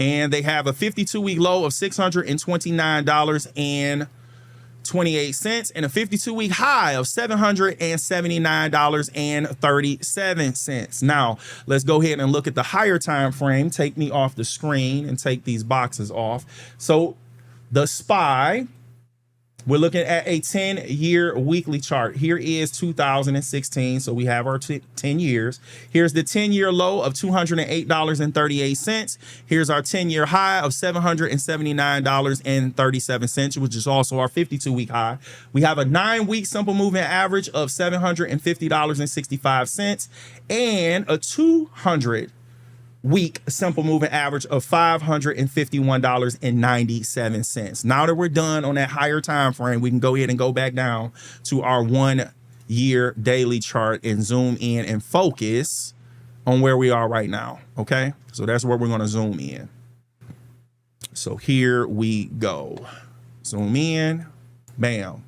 And they have a 52-week low of $629.28 and a 52-week high of $779.37. Now, let's go ahead and look at the higher time frame. Take me off the screen and take these boxes off. So the SPY, we're looking at a 10-year weekly chart. Here is 2016. So we have our 10 years. Here's the 10-year low of $208.38. Here's our 10-year high of $779.37, which is also our 52-week high. We have a 9-week simple moving average of $750.65 and a 200-week simple moving average of $551.97. Now that we're done on that higher time frame, we can go ahead and go back down to our 1 year daily chart and zoom in and focus on where we are right now. Okay, so that's where we're going to zoom in. So here we go. Zoom in. Bam.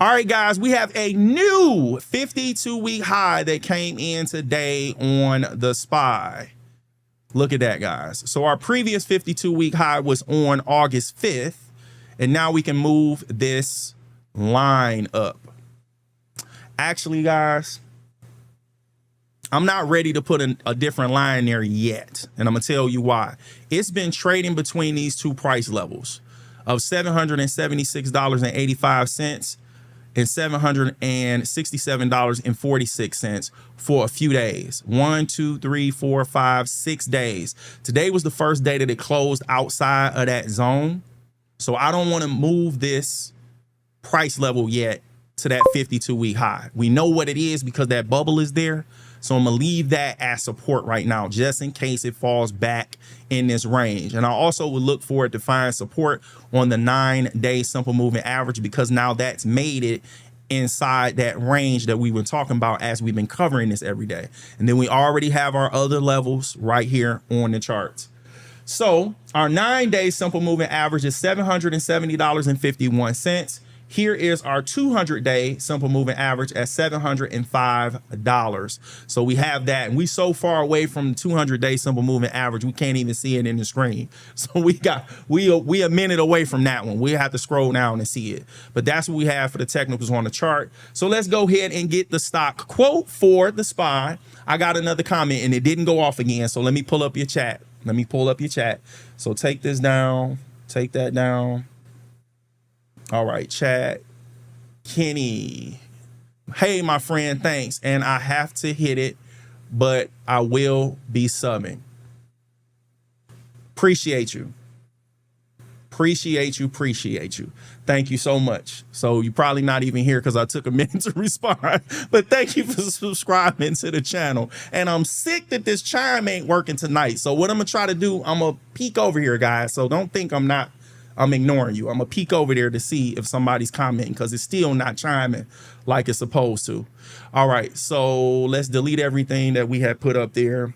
All right, guys, we have a new 52-week high that came in today on the SPY. Look at that, guys. So our previous 52-week high was on August 5th, and now we can move this line up. Actually, guys, I'm not ready to put a different line there yet, and I'm going to tell you why. It's been trading between these two price levels of $776.85 and $767.46 for a few days. 1, 2, 3, 4, 5, 6 days. Today was the first day that it closed outside of that zone. So I don't want to move this price level yet to that 52-week high. We know what it is because that bubble is there. So I'm going to leave that as support right now, just in case it falls back in this range. And I also would look for it to find support on the 9-day simple moving average, because now that's made it inside that range that we've been talking about as we've been covering this every day. And then we already have our other levels right here on the charts. So our 9-day simple moving average is $770.51. Here is our 200-day simple moving average at $705. So we have that, and we so far away from the 200-day simple moving average, we can't even see it in the screen. So we a minute away from that one. We have to scroll down and see it. But that's what we have for the technicals on the chart. So let's go ahead and get the stock quote for the SPY. I got another comment and it didn't go off again. So let me pull up your chat. So take this down, take that down. All right, chat. Kenny. Hey, my friend, thanks. And I have to hit it, but I will be subbing. Appreciate you. Appreciate you. Thank you so much. So you're probably not even here because I took a minute to respond, but thank you for subscribing to the channel. And I'm sick that this chime ain't working tonight. So what I'm gonna try to do, I'm gonna peek over here, guys. So don't think I'm ignoring you. I'm gonna peek over there to see if somebody's commenting because it's still not chiming like it's supposed to. All right, so let's delete everything that we had put up there.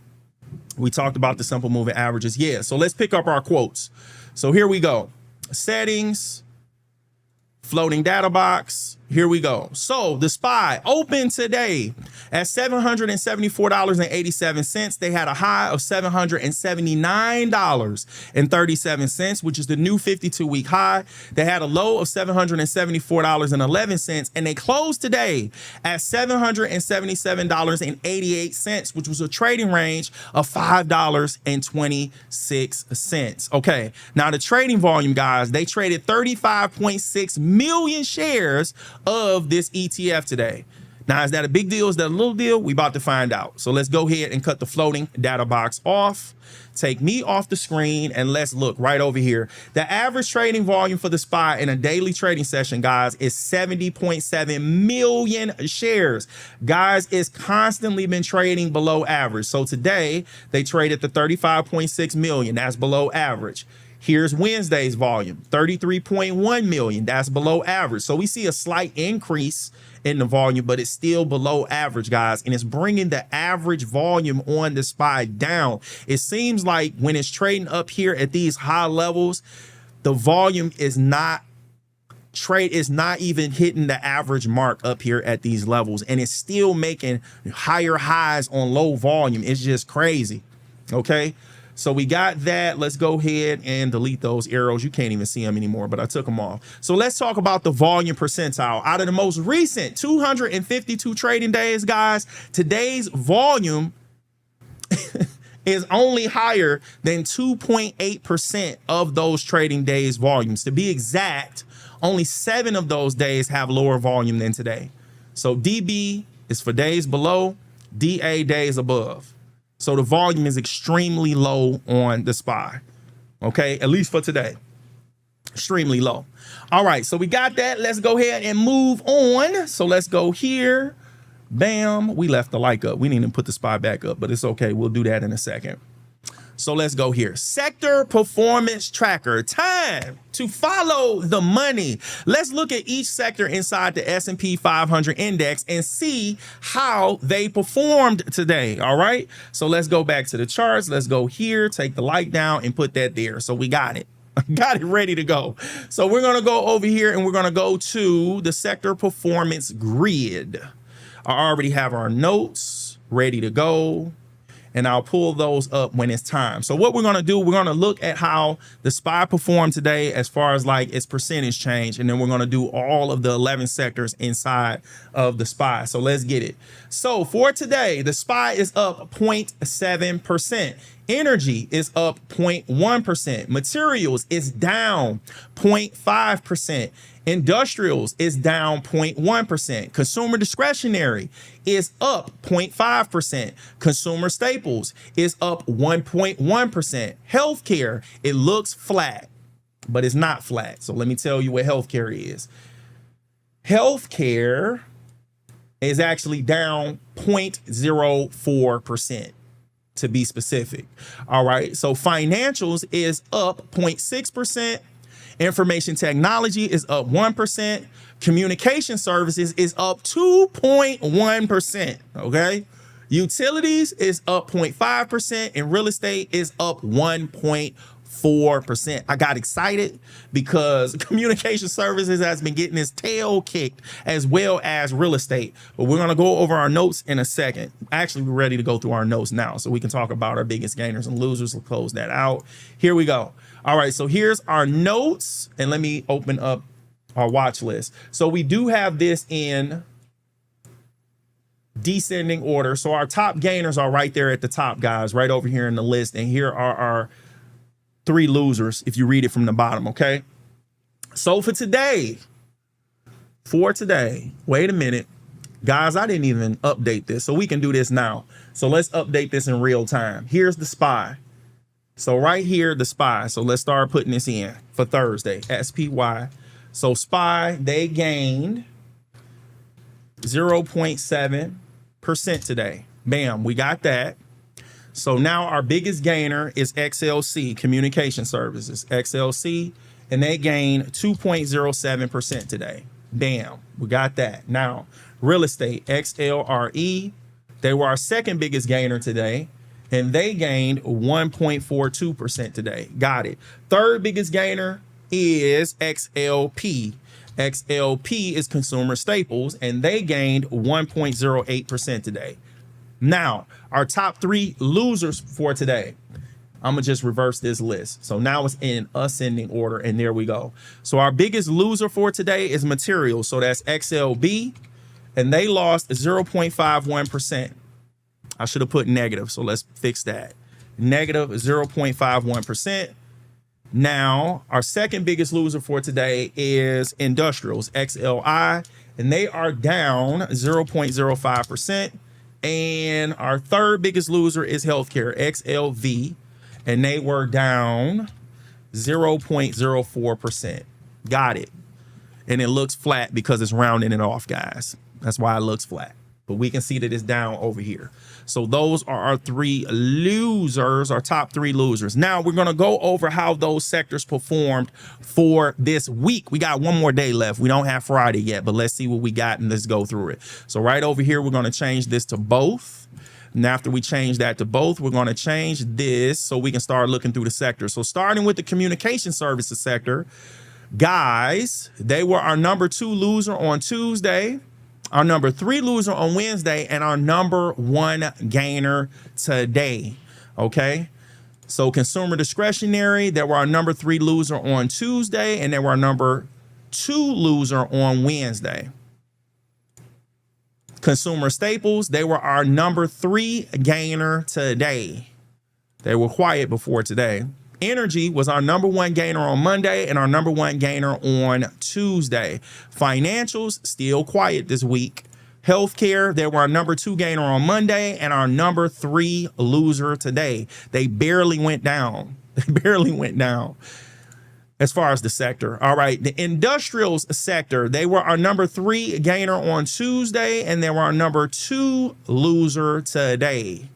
We talked about the simple moving averages. Yeah, so let's pick up our quotes. So here we go. Settings, floating data box. Here we go. So the SPY opened today at $774.87. They had a high of $779.37, which is the new 52-week high. They had a low of $774.11, and they closed today at $777.88, which was a trading range of $5.26. Okay, now the trading volume, guys, they traded 35.6 million shares of this ETF today. Now, is that a big deal? Is that a little deal? We about to find out. So let's go ahead and cut the floating data box off. Take me off the screen and let's look right over here. The average trading volume for the SPY in a daily trading session, guys, is 70.7 million shares. Guys, it's constantly been trading below average. So today they traded the 35.6 million. That's below average. Here's Wednesday's volume, 33.1 million. That's below average. So we see a slight increase in the volume, but it's still below average, guys. And it's bringing the average volume on the SPY down. It seems like when it's trading up here at these high levels, the volume is not even hitting the average mark up here at these levels. And it's still making higher highs on low volume. It's just crazy. Okay. So we got that. Let's go ahead and delete those arrows. You can't even see them anymore, but I took them off. So let's talk about the volume percentile. Out of the most recent 252 trading days, guys, today's volume is only higher than 2.8% of those trading days volumes. To be exact, only 7 of those days have lower volume than today. So DB is for days below, DA days above. So the volume is extremely low on the SPY, okay? At least for today, extremely low. All right, so we got that. Let's go ahead and move on. So let's go here. Bam, we left the like up. We didn't even put the SPY back up, but it's okay. We'll do that in a second. So let's go here. Sector performance tracker. Time to follow the money. Let's look at each sector inside the S&P 500 index and see how they performed today. All right. So let's go back to the charts. Let's go here, take the light down and put that there. So we got it. Got it ready to go. So we're going to go over here and we're going to go to the sector performance grid. I already have our notes ready to go, and I'll pull those up when it's time. So what we're going to do, we're going to look at how the SPY performed today as far as like its percentage change. And then we're going to do all of the 11 sectors inside of the SPY. So let's get it. So for today, the SPY is up 0.7%. Energy is up 0.1%. Materials is down 0.5%. Industrials is down 0.1%. Consumer discretionary is up 0.5%. Consumer staples is up 1.1%. Healthcare, it looks flat, but it's not flat. So let me tell you what healthcare is. Healthcare is actually down 0.04%. to be specific. All right. So financials is up 0.6%. Information technology is up 1%. Communication services is up 2.1%. Okay. Utilities is up 0.5%, and real estate is up 1.4%. 4%. I got excited because communication services has been getting its tail kicked, as well as real estate. But we're going to go over our notes in a second. Actually, we're ready to go through our notes now so we can talk about our biggest gainers and losers. We'll close that out. Here we go. All right, so here's our notes, and let me open up our watch list. So we do have this in descending order. So our top gainers are right there at the top, guys, right over here in the list. And here are our 3 losers if you read it from the bottom, okay? So for today, wait a minute. Guys, I didn't even update this, so we can do this now. So let's update this in real time. Here's the SPY. So right here, the SPY. So let's start putting this in for Thursday, SPY. So SPY, they gained 0.7% today. Bam, we got that. So now our biggest gainer is XLC, Communication Services, XLC, and they gained 2.07% today. Bam, we got that. Now, real estate, XLRE, they were our second biggest gainer today, and they gained 1.42% today. Got it. Third biggest gainer is XLP. XLP is Consumer Staples, and they gained 1.08% today. Now, our top 3 losers for today. I'm going to just reverse this list. So now it's in ascending order, and there we go. So our biggest loser for today is materials. So that's XLB, and they lost 0.51%. I should have put negative, so let's fix that. Negative 0.51%. Now, our second biggest loser for today is industrials, XLI, and they are down 0.05%. And our third biggest loser is healthcare, XLV, and they were down 0.04%. Got it. And it looks flat because it's rounding it off, guys. That's why it looks flat. But we can see that it's down over here. So those are our 3 losers, our top 3 losers. Now we're going to go over how those sectors performed for this week. We got one more day left. We don't have Friday yet, but let's see what we got and let's go through it. So right over here, we're going to change this to both. And after we change that to both, we're going to change this so we can start looking through the sector. So starting with the communication services sector, guys, they were our number 2 loser on Tuesday, our number 3 loser on Wednesday, and our number 1 gainer today. Okay. So consumer discretionary, they were our number 3 loser on Tuesday, and they were our number 2 loser on Wednesday. Consumer staples, they were our number 3 gainer today. They were quiet before today. Energy was our number 1 gainer on Monday and our number 1 gainer on Tuesday. Financials, still quiet this week. Healthcare, they were our number 2 gainer on Monday and our number 3 loser today. They barely went down. They barely went down as far as the sector. All right, the industrials sector, they were our number 3 gainer on Tuesday and they were our number 2 loser today.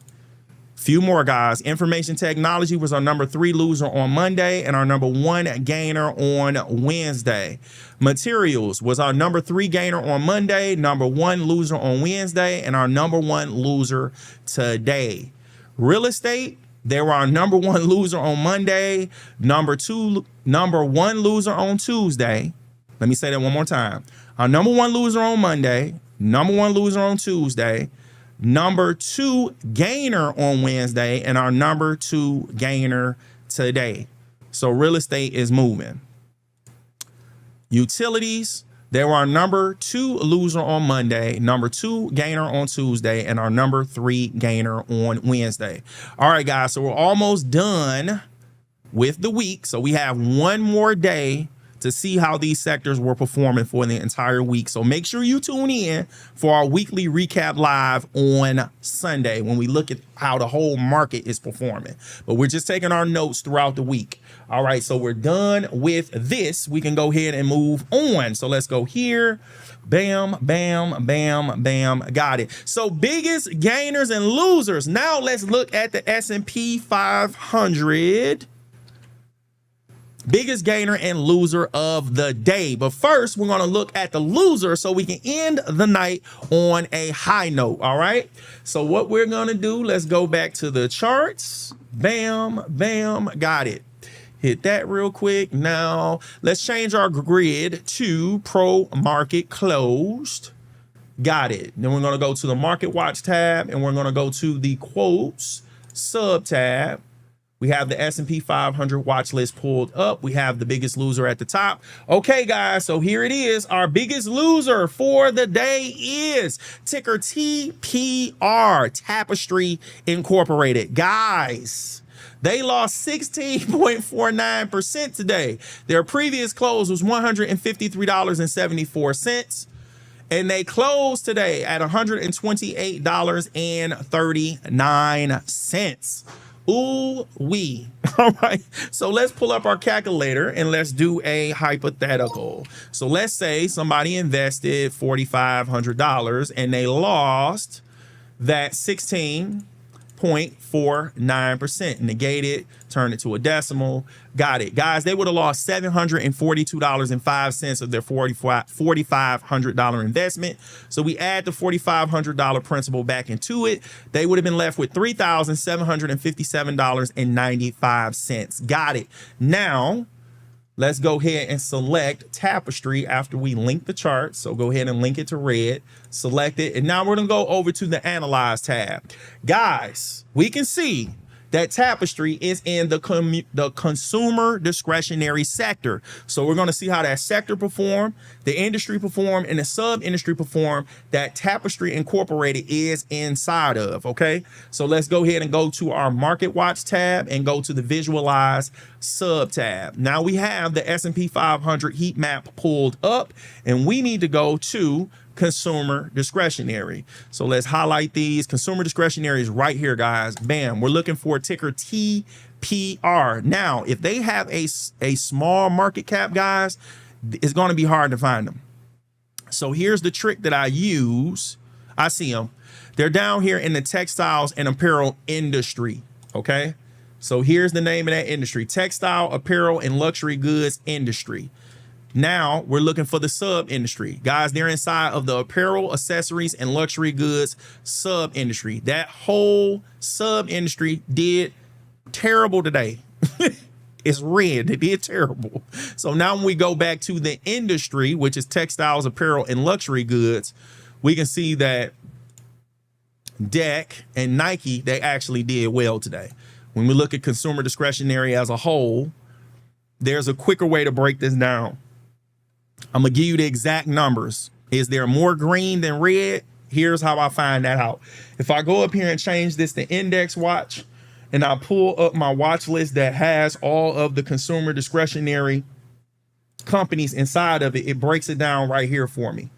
Few more, guys. Information technology was our number 3 loser on Monday and our number 1 gainer on Wednesday. Materials was our number 3 gainer on Monday, number 1 loser on Wednesday, and our number 1 loser today. Real estate, they were our number 1 loser on Monday, number 1 loser on Tuesday. Let me say that one more time. Our number 1 loser on Monday, number 1 loser on Tuesday, number 2 gainer on Wednesday, and our number 2 gainer today. So real estate is moving. Utilities, they were our number 2 loser on Monday, number 2 gainer on Tuesday, and our number 3 gainer on Wednesday. All right, guys, so we're almost done with the week. So we have one more day to see how these sectors were performing for the entire week. So make sure you tune in for our weekly recap live on Sunday when we look at how the whole market is performing. But we're just taking our notes throughout the week. All right, so we're done with this. We can go ahead and move on. So let's go here. Bam, bam, bam, bam. Got it. So biggest gainers and losers. Now let's look at the S&P 500. Biggest gainer and loser of the day. But first, we're going to look at the loser so we can end the night on a high note. All right. So what we're going to do, let's go back to the charts. Bam, bam. Got it. Hit that real quick. Now let's change our grid to pro market closed. Got it. Then we're going to go to the market watch tab, and we're going to go to the quotes sub tab. We have the S&P 500 watch list pulled up. We have the biggest loser at the top. Okay, guys, so here it is. Our biggest loser for the day is ticker TPR, Tapestry Incorporated. Guys, they lost 16.49% today. Their previous close was $153.74. And they closed today at $128.39. Ooh wee. All right. So let's pull up our calculator and let's do a hypothetical. So let's say somebody invested $4,500 and they lost that 16.49%. Negate it, turn it to a decimal. Got it. Guys, they would have lost $742.05 of their $4,500 investment. So we add the $4,500 principal back into it. They would have been left with $3,757.95. Got it. Now, let's go ahead and select Tapestry after we link the chart. So go ahead and link it to red, select it. And now we're going to go over to the Analyze tab. Guys, we can see that Tapestry is in the consumer discretionary sector. So we're going to see how that sector performed, the industry performed, and the sub-industry performed that Tapestry Incorporated is inside of, okay? So let's go ahead and go to our Market Watch tab and go to the Visualize sub tab. Now we have the S&P 500 heat map pulled up, and we need to go to consumer discretionary. So let's highlight these. Consumer discretionary is right here, guys. Bam. We're looking for ticker TPR. Now, if they have a small market cap, guys, it's going to be hard to find them. So here's the trick that I use. I see them. They're down here in the textiles and apparel industry. Okay. So here's the name of that industry: textile, apparel, and luxury goods industry. Now we're looking for the sub industry. Guys, they're inside of the apparel, accessories, and luxury goods sub industry. That whole sub industry did terrible today. It's red. They did terrible. So now when we go back to the industry, which is textiles, apparel, and luxury goods, we can see that DEC and Nike, they actually did well today. When we look at consumer discretionary as a whole, there's a quicker way to break this down. I'm going to give you the exact numbers. Is there more green than red? Here's how I find that out. If I go up here and change this to index watch, and I pull up my watch list that has all of the consumer discretionary companies inside of it, it breaks it down right here for me.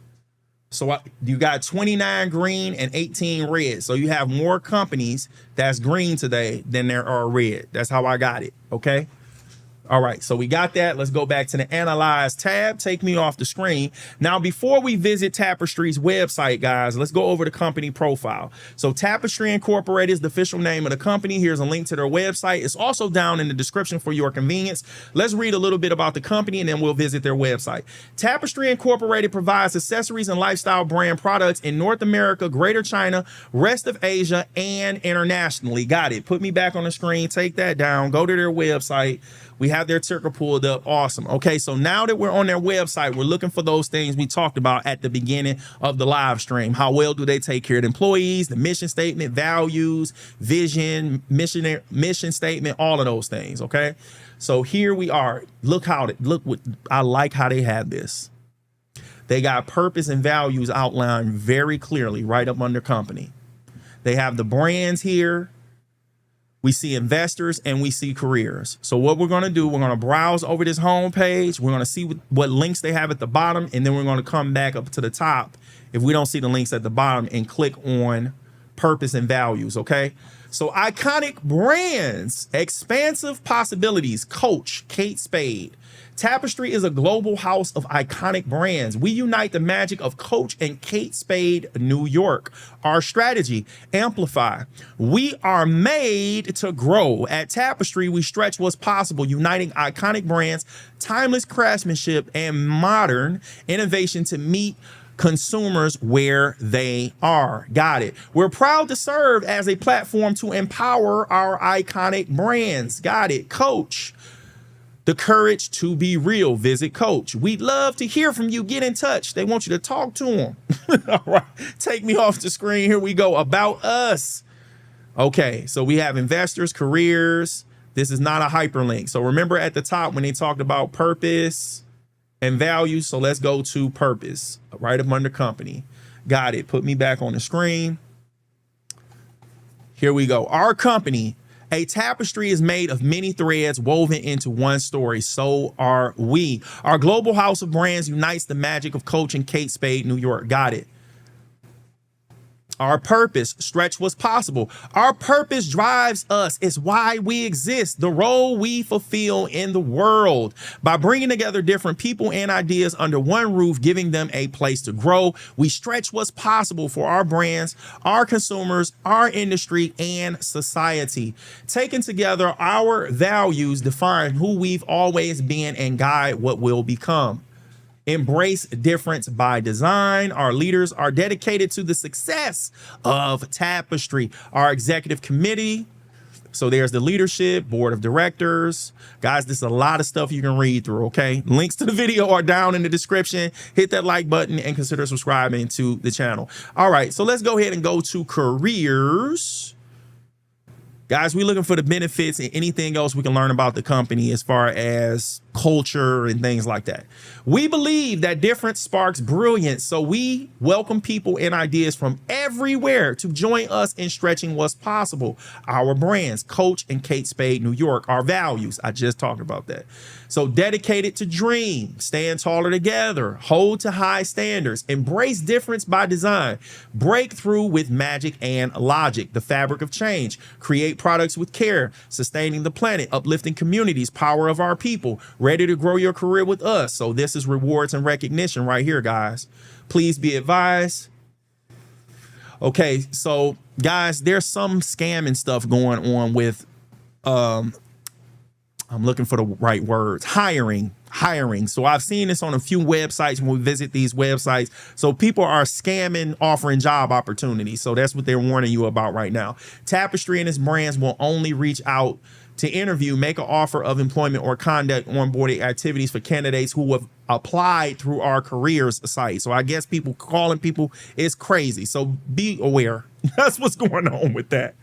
So you got 29 green and 18 red. So you have more companies that's green today than there are red. That's how I got it. Okay. All right, so we got that. Let's go back to the Analyze tab. Take me off the screen. Now, before we visit Tapestry's website, guys, let's go over the company profile. So Tapestry Incorporated is the official name of the company. Here's a link to their website. It's also down in the description for your convenience. Let's read a little bit about the company, and then we'll visit their website. Tapestry Incorporated provides accessories and lifestyle brand products in North America, Greater China, rest of Asia, and internationally. Got it. Put me back on the screen. Take that down. Go to their website. We have their ticker pulled up. Awesome. Okay, so now that we're on their website, we're looking for those things we talked about at the beginning of the live stream. How well do they take care of the employees, the mission statement, values, vision, mission statement, all of those things. Okay, so here we are. Look what I like how they have this. They got purpose and values outlined very clearly right up under company. They have the brands here. We see investors and we see careers. So what we're going to do, we're going to browse over this home page. We're going to see what links they have at the bottom. And then we're going to come back up to the top if we don't see the links at the bottom and click on purpose and values. Okay. So iconic brands, expansive possibilities, Coach, Kate Spade. Tapestry is a global house of iconic brands. We unite the magic of Coach and Kate Spade, New York. Our strategy, amplify. We are made to grow. At Tapestry, we stretch what's possible, uniting iconic brands, timeless craftsmanship, and modern innovation to meet consumers where they are. Got it. We're proud to serve as a platform to empower our iconic brands. Got it. Coach. The courage to be real. Visit Coach. We'd love to hear from you. Get in touch. They want you to talk to them. All right. Take me off the screen. Here we go. About us. Okay. So we have investors, careers. This is not a hyperlink. So remember at the top when they talked about purpose and values. So let's go to purpose right up under company. Got it. Put me back on the screen. Here we go. Our company. A tapestry is made of many threads woven into one story. So are we. Our global house of brands unites the magic of Coach and Kate Spade, New York. Got it. Our purpose, stretch what's possible. Our purpose drives us. It's why we exist. The role we fulfill in the world. By bringing together different people and ideas under one roof, giving them a place to grow, we stretch what's possible for our brands, our consumers, our industry, and society. Taken together, our values define who we've always been and guide what we'll become. Embrace difference by design. Our leaders are dedicated to the success of Tapestry. Our executive committee. So there's the leadership, board of directors. Guys, this is a lot of stuff you can read through, okay? Links to the video are down in the description. Hit that like button and consider subscribing to the channel. All right, so let's go ahead and go to careers. Guys, we're looking for the benefits and anything else we can learn about the company as far as culture and things like that. We believe that difference sparks brilliance, so we welcome people and ideas from everywhere to join us in stretching what's possible. Our brands, Coach and Kate Spade, New York. Our values, I just talked about that. So dedicated to dream, stand taller together, hold to high standards, embrace difference by design, break through with magic and logic, the fabric of change, create products with care, sustaining the planet, uplifting communities, power of our people, ready to grow your career with us. So this is rewards and recognition right here, guys. Please be advised. Okay, so guys, there's some scamming stuff going on with, I'm looking for the right words, hiring. So I've seen this on a few websites when we visit these websites. So people are scamming, offering job opportunities. So that's what they're warning you about right now. Tapestry and its brands will only reach out to interview, make an offer of employment or conduct onboarding activities for candidates who have applied through our careers site. So I guess people calling people is crazy. So be aware. That's what's going on with that.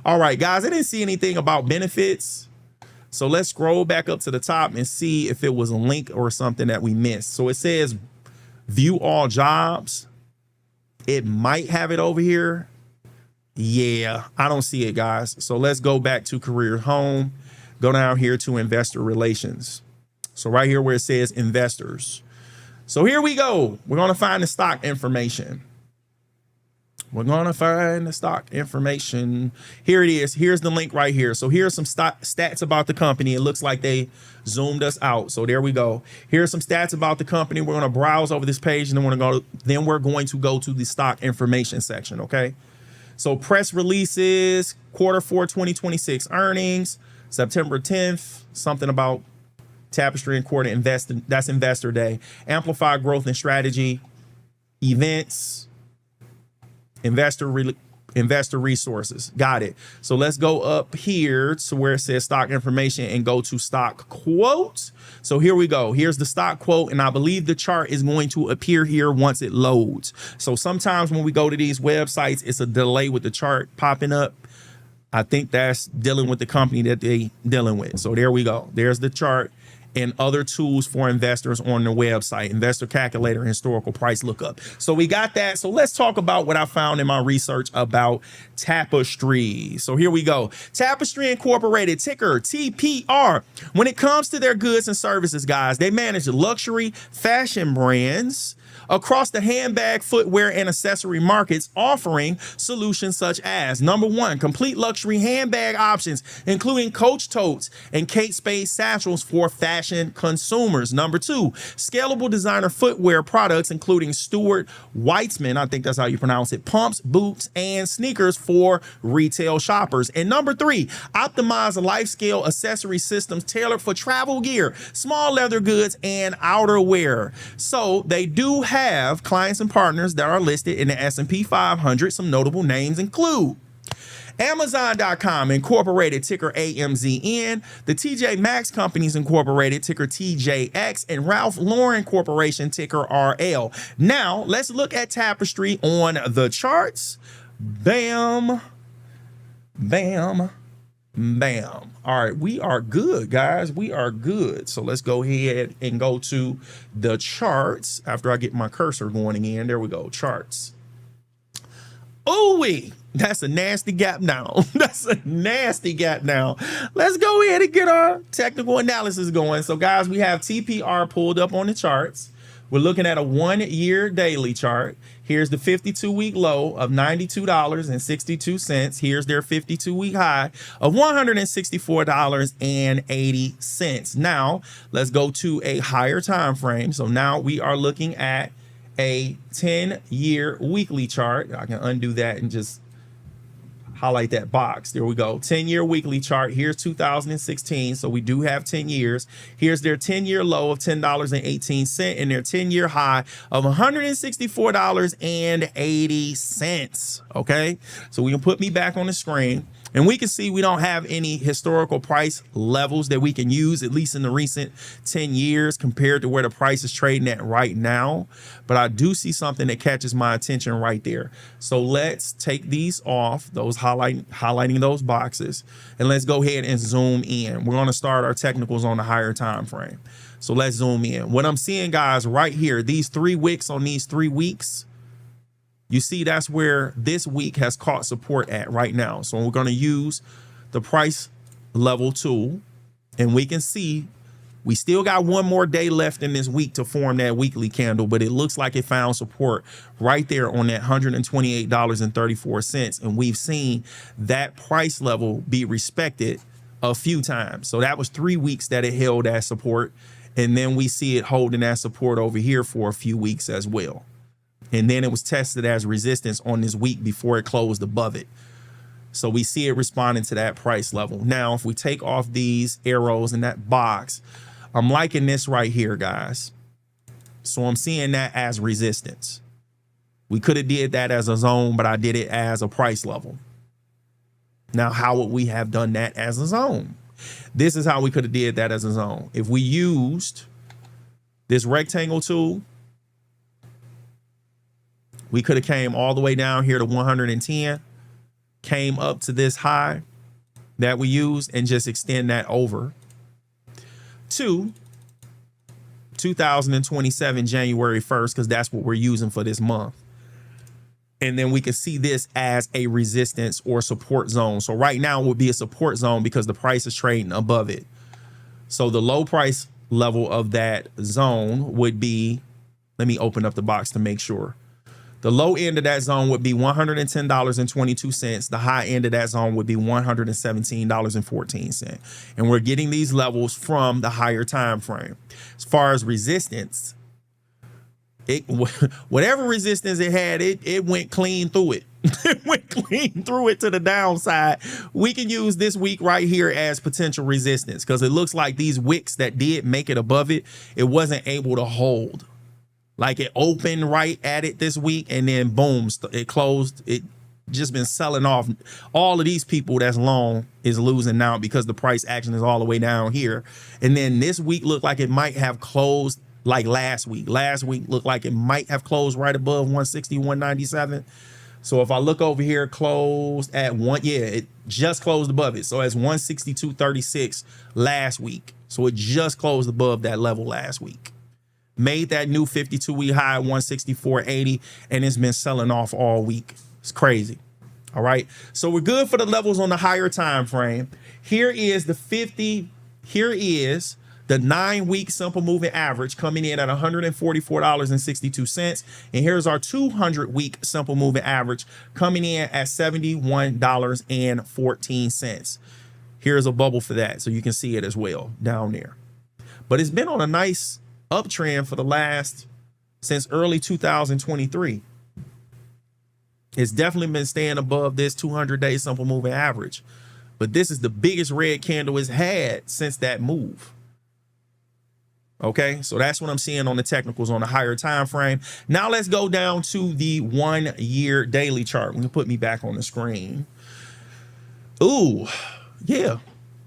All right, guys, I didn't see anything about benefits. So let's scroll back up to the top and see if it was a link or something that we missed. So it says view all jobs. It might have it over here. Yeah, I don't see it, guys. So let's go back to career home, go down here to investor relations. So right here where it says investors. So here we go. We're going to find the stock information. We're going to find the stock information. Here it is. Here's the link right here. So here's some stats about the company. It looks like they zoomed us out. So there we go. Here's some stats about the company. We're going to browse over this page and then we're going to go to the stock information section. Okay. So press releases, Q4 2026 earnings, September 10th, something about Tapestry and Quarter that's Investor Day, Amplify Growth and Strategy, events, investor resources. Got it. So let's go up here to where it says stock information and go to stock quotes. So here we go. Here's the stock quote. And I believe the chart is going to appear here once it loads. So sometimes when we go to these websites, it's a delay with the chart popping up. I think that's dealing with the company that they dealing with. So there we go. There's the chart and other tools for investors on the website, investor calculator, historical price lookup. So we got that. So let's talk about what I found in my research about Tapestry. So here we go. Tapestry Incorporated, ticker TPR. When it comes to their goods and services, guys, they manage luxury fashion brands across the handbag, footwear, and accessory markets, offering solutions such as, number one, complete luxury handbag options, including Coach totes and Kate Spade satchels for fashion consumers. Number two, scalable designer footwear products, including Stuart Weitzman, I think that's how you pronounce it, pumps, boots, and sneakers for retail shoppers. And number three, optimized life-scale accessory systems tailored for travel gear, small leather goods, and outerwear. So they do have clients and partners that are listed in the S&P 500. Some notable names include Amazon.com Incorporated, ticker AMZN. The TJ Maxx Companies Incorporated, ticker TJX. And Ralph Lauren Corporation, ticker RL. Now, let's look at Tapestry on the charts. Bam, bam, bam. All right, we are good, guys. We are good. So let's go ahead and go to the charts after I get my cursor going again. There we go, charts. Ooh-wee, that's a nasty gap now. That's a nasty gap now. Let's go ahead and get our technical analysis going. So guys, we have TPR pulled up on the charts. We're looking at a 1-year daily chart. Here's the 52-week low of $92.62. Here's their 52-week high of $164.80. Now, let's go to a higher time frame. So now we are looking at a 10-year weekly chart. I can undo that and just highlight that box. There we go. 10-year weekly chart. Here's 2016. So we do have 10 years. Here's their 10-year low of $10.18 and their 10-year high of $164.80. Okay. So we can put me back on the screen and we can see we don't have any historical price levels that we can use, at least in the recent 10 years compared to where the price is trading at right now. But I do see something that catches my attention right there. So let's take these off, those highlighting those boxes, and let's go ahead and zoom in. We're going to start our technicals on the higher time frame. So let's zoom in. What I'm seeing, guys, right here, these 3 wicks on these 3 weeks, you see that's where this week has caught support at right now. So we're going to use the price level tool, and we can see we still got one more day left in this week to form that weekly candle, but it looks like it found support right there on that $128.34. And we've seen that price level be respected a few times. So that was 3 weeks that it held as support. And then we see it holding that support over here for a few weeks as well. And then it was tested as resistance on this week before it closed above it. So we see it responding to that price level. Now, if we take off these arrows in that box, I'm liking this right here, guys. So I'm seeing that as resistance. We could have did that as a zone, but I did it as a price level. Now, how would we have done that as a zone? This is how we could have did that as a zone. If we used this rectangle tool, we could have came all the way down here to 110, came up to this high that we used and just extend that over to 2027 January 1st, because that's what we're using for this month. And then we can see this as a resistance or support zone. So right now it would be a support zone because the price is trading above it. So the low price level of that zone would be, let me open up the box to make sure. The low end of that zone would be $110.22. The high end of that zone would be $117.14. And we're getting these levels from the higher time frame. As far as resistance, whatever resistance it had, it went clean through it. It went clean through it to the downside. We can use this week right here as potential resistance because it looks like these wicks that did make it above it, it wasn't able to hold. Like it opened right at it this week and then boom, it closed. It just been selling off. All of these people that's long is losing now because the price action is all the way down here. And then this week looked like it might have closed like last week. Last week looked like it might have closed right above 160, 197. So if I look over here, closed at it just closed above it. So it's 162.36 last week. So it just closed above that level last week. Made that new 52-week high, 164.80, and it's been selling off all week. It's crazy. All right. So we're good for the levels on the higher time frame. Here is the 9-week simple moving average coming in at $144.62. And here's our 200-week simple moving average coming in at $71.14. Here's a bubble for that. So you can see it as well down there. But it's been on a nice uptrend for since early 2023. It's definitely been staying above this 200-day simple moving average. But this is the biggest red candle it's had since that move. Okay, so that's what I'm seeing on the technicals on the higher time frame. Now let's go down to the 1-year daily chart. We can put me back on the screen. Ooh, yeah.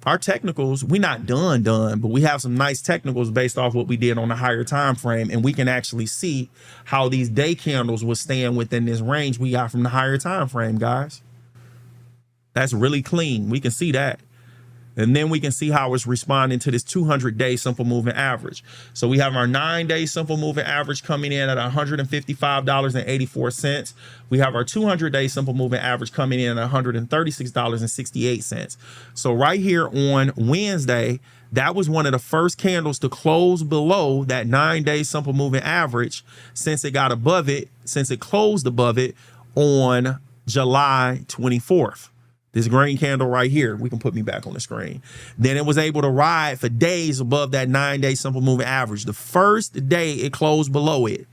Our technicals, we not done, but we have some nice technicals based off what we did on the higher time frame, and we can actually see how these day candles will stand within this range we got from the higher time frame, guys. That's really clean. We can see that. And then we can see how it's responding to this 200-day simple moving average. So we have our 9-day simple moving average coming in at $155.84. We have our 200-day simple moving average coming in at $136.68. So right here on Wednesday, that was one of the first candles to close below that 9-day simple moving average since it got above it, since it closed above it on July 24th. This green candle right here, we can put me back on the screen. Then it was able to ride for days above that 9-day simple moving average. The first day it closed below it.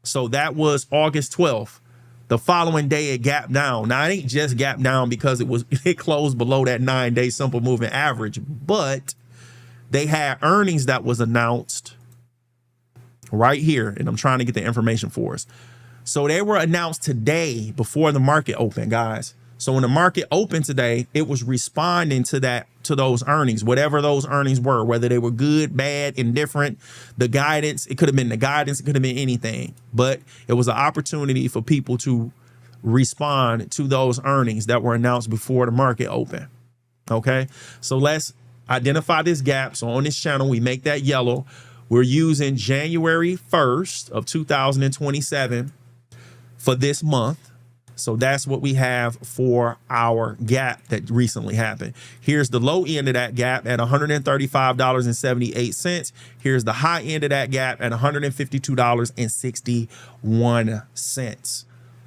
So that was August 12th. The following day it gapped down. Now it ain't just gapped down because it closed below that 9-day simple moving average, but they had earnings that was announced right here. And I'm trying to get the information for us. So they were announced today before the market opened, guys. So when the market opened today, it was responding to those earnings, whatever those earnings were, whether they were good, bad, indifferent, the guidance, it could have been the guidance, it could have been anything, but it was an opportunity for people to respond to those earnings that were announced before the market opened. Okay, so let's identify this gap. So on this channel, we make that yellow. We're using January 1st of 2027 for this month. So that's what we have for our gap that recently happened. Here's the low end of that gap at $135.78. Here's the high end of that gap at $152.61.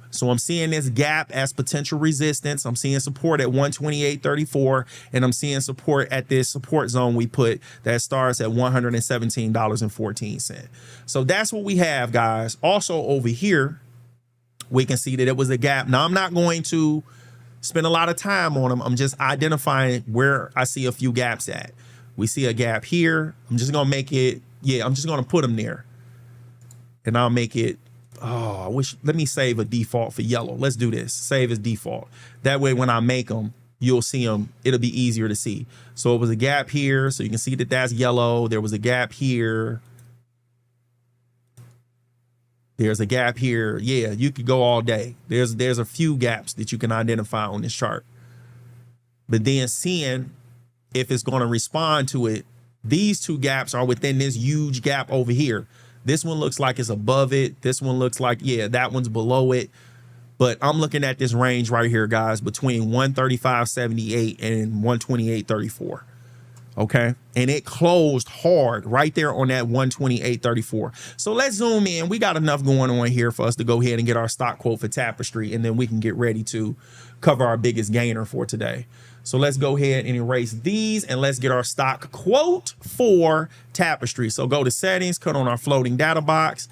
So I'm seeing this gap as potential resistance. I'm seeing support at 128.34, and I'm seeing support at this support zone we put that starts at $117.14. So that's what we have, guys. Also over here, we can see that it was a gap. Now, I'm not going to spend a lot of time on them. I'm just identifying where I see a few gaps at. We see a gap here. I'm just going to make it, I'm just going to put them there. And I'll make it, let me save a default for yellow. Let's do this. Save as default. That way, when I make them, you'll see them. It'll be easier to see. So it was a gap here. So you can see that that's yellow. There was a gap here. There's a gap here. Yeah, you could go all day. There's a few gaps that you can identify on this chart. But then seeing if it's going to respond to it, these two gaps are within this huge gap over here. This one looks like it's above it. This one looks like, that one's below it. But I'm looking at this range right here, guys, between 135.78 and 128.34. Okay, and it closed hard right there on that 128.34. So let's zoom in. We got enough going on here for us to go ahead and get our stock quote for Tapestry, and then we can get ready to cover our biggest gainer for today. So let's go ahead and erase these, and let's get our stock quote for Tapestry. So go to settings, cut on our floating data box,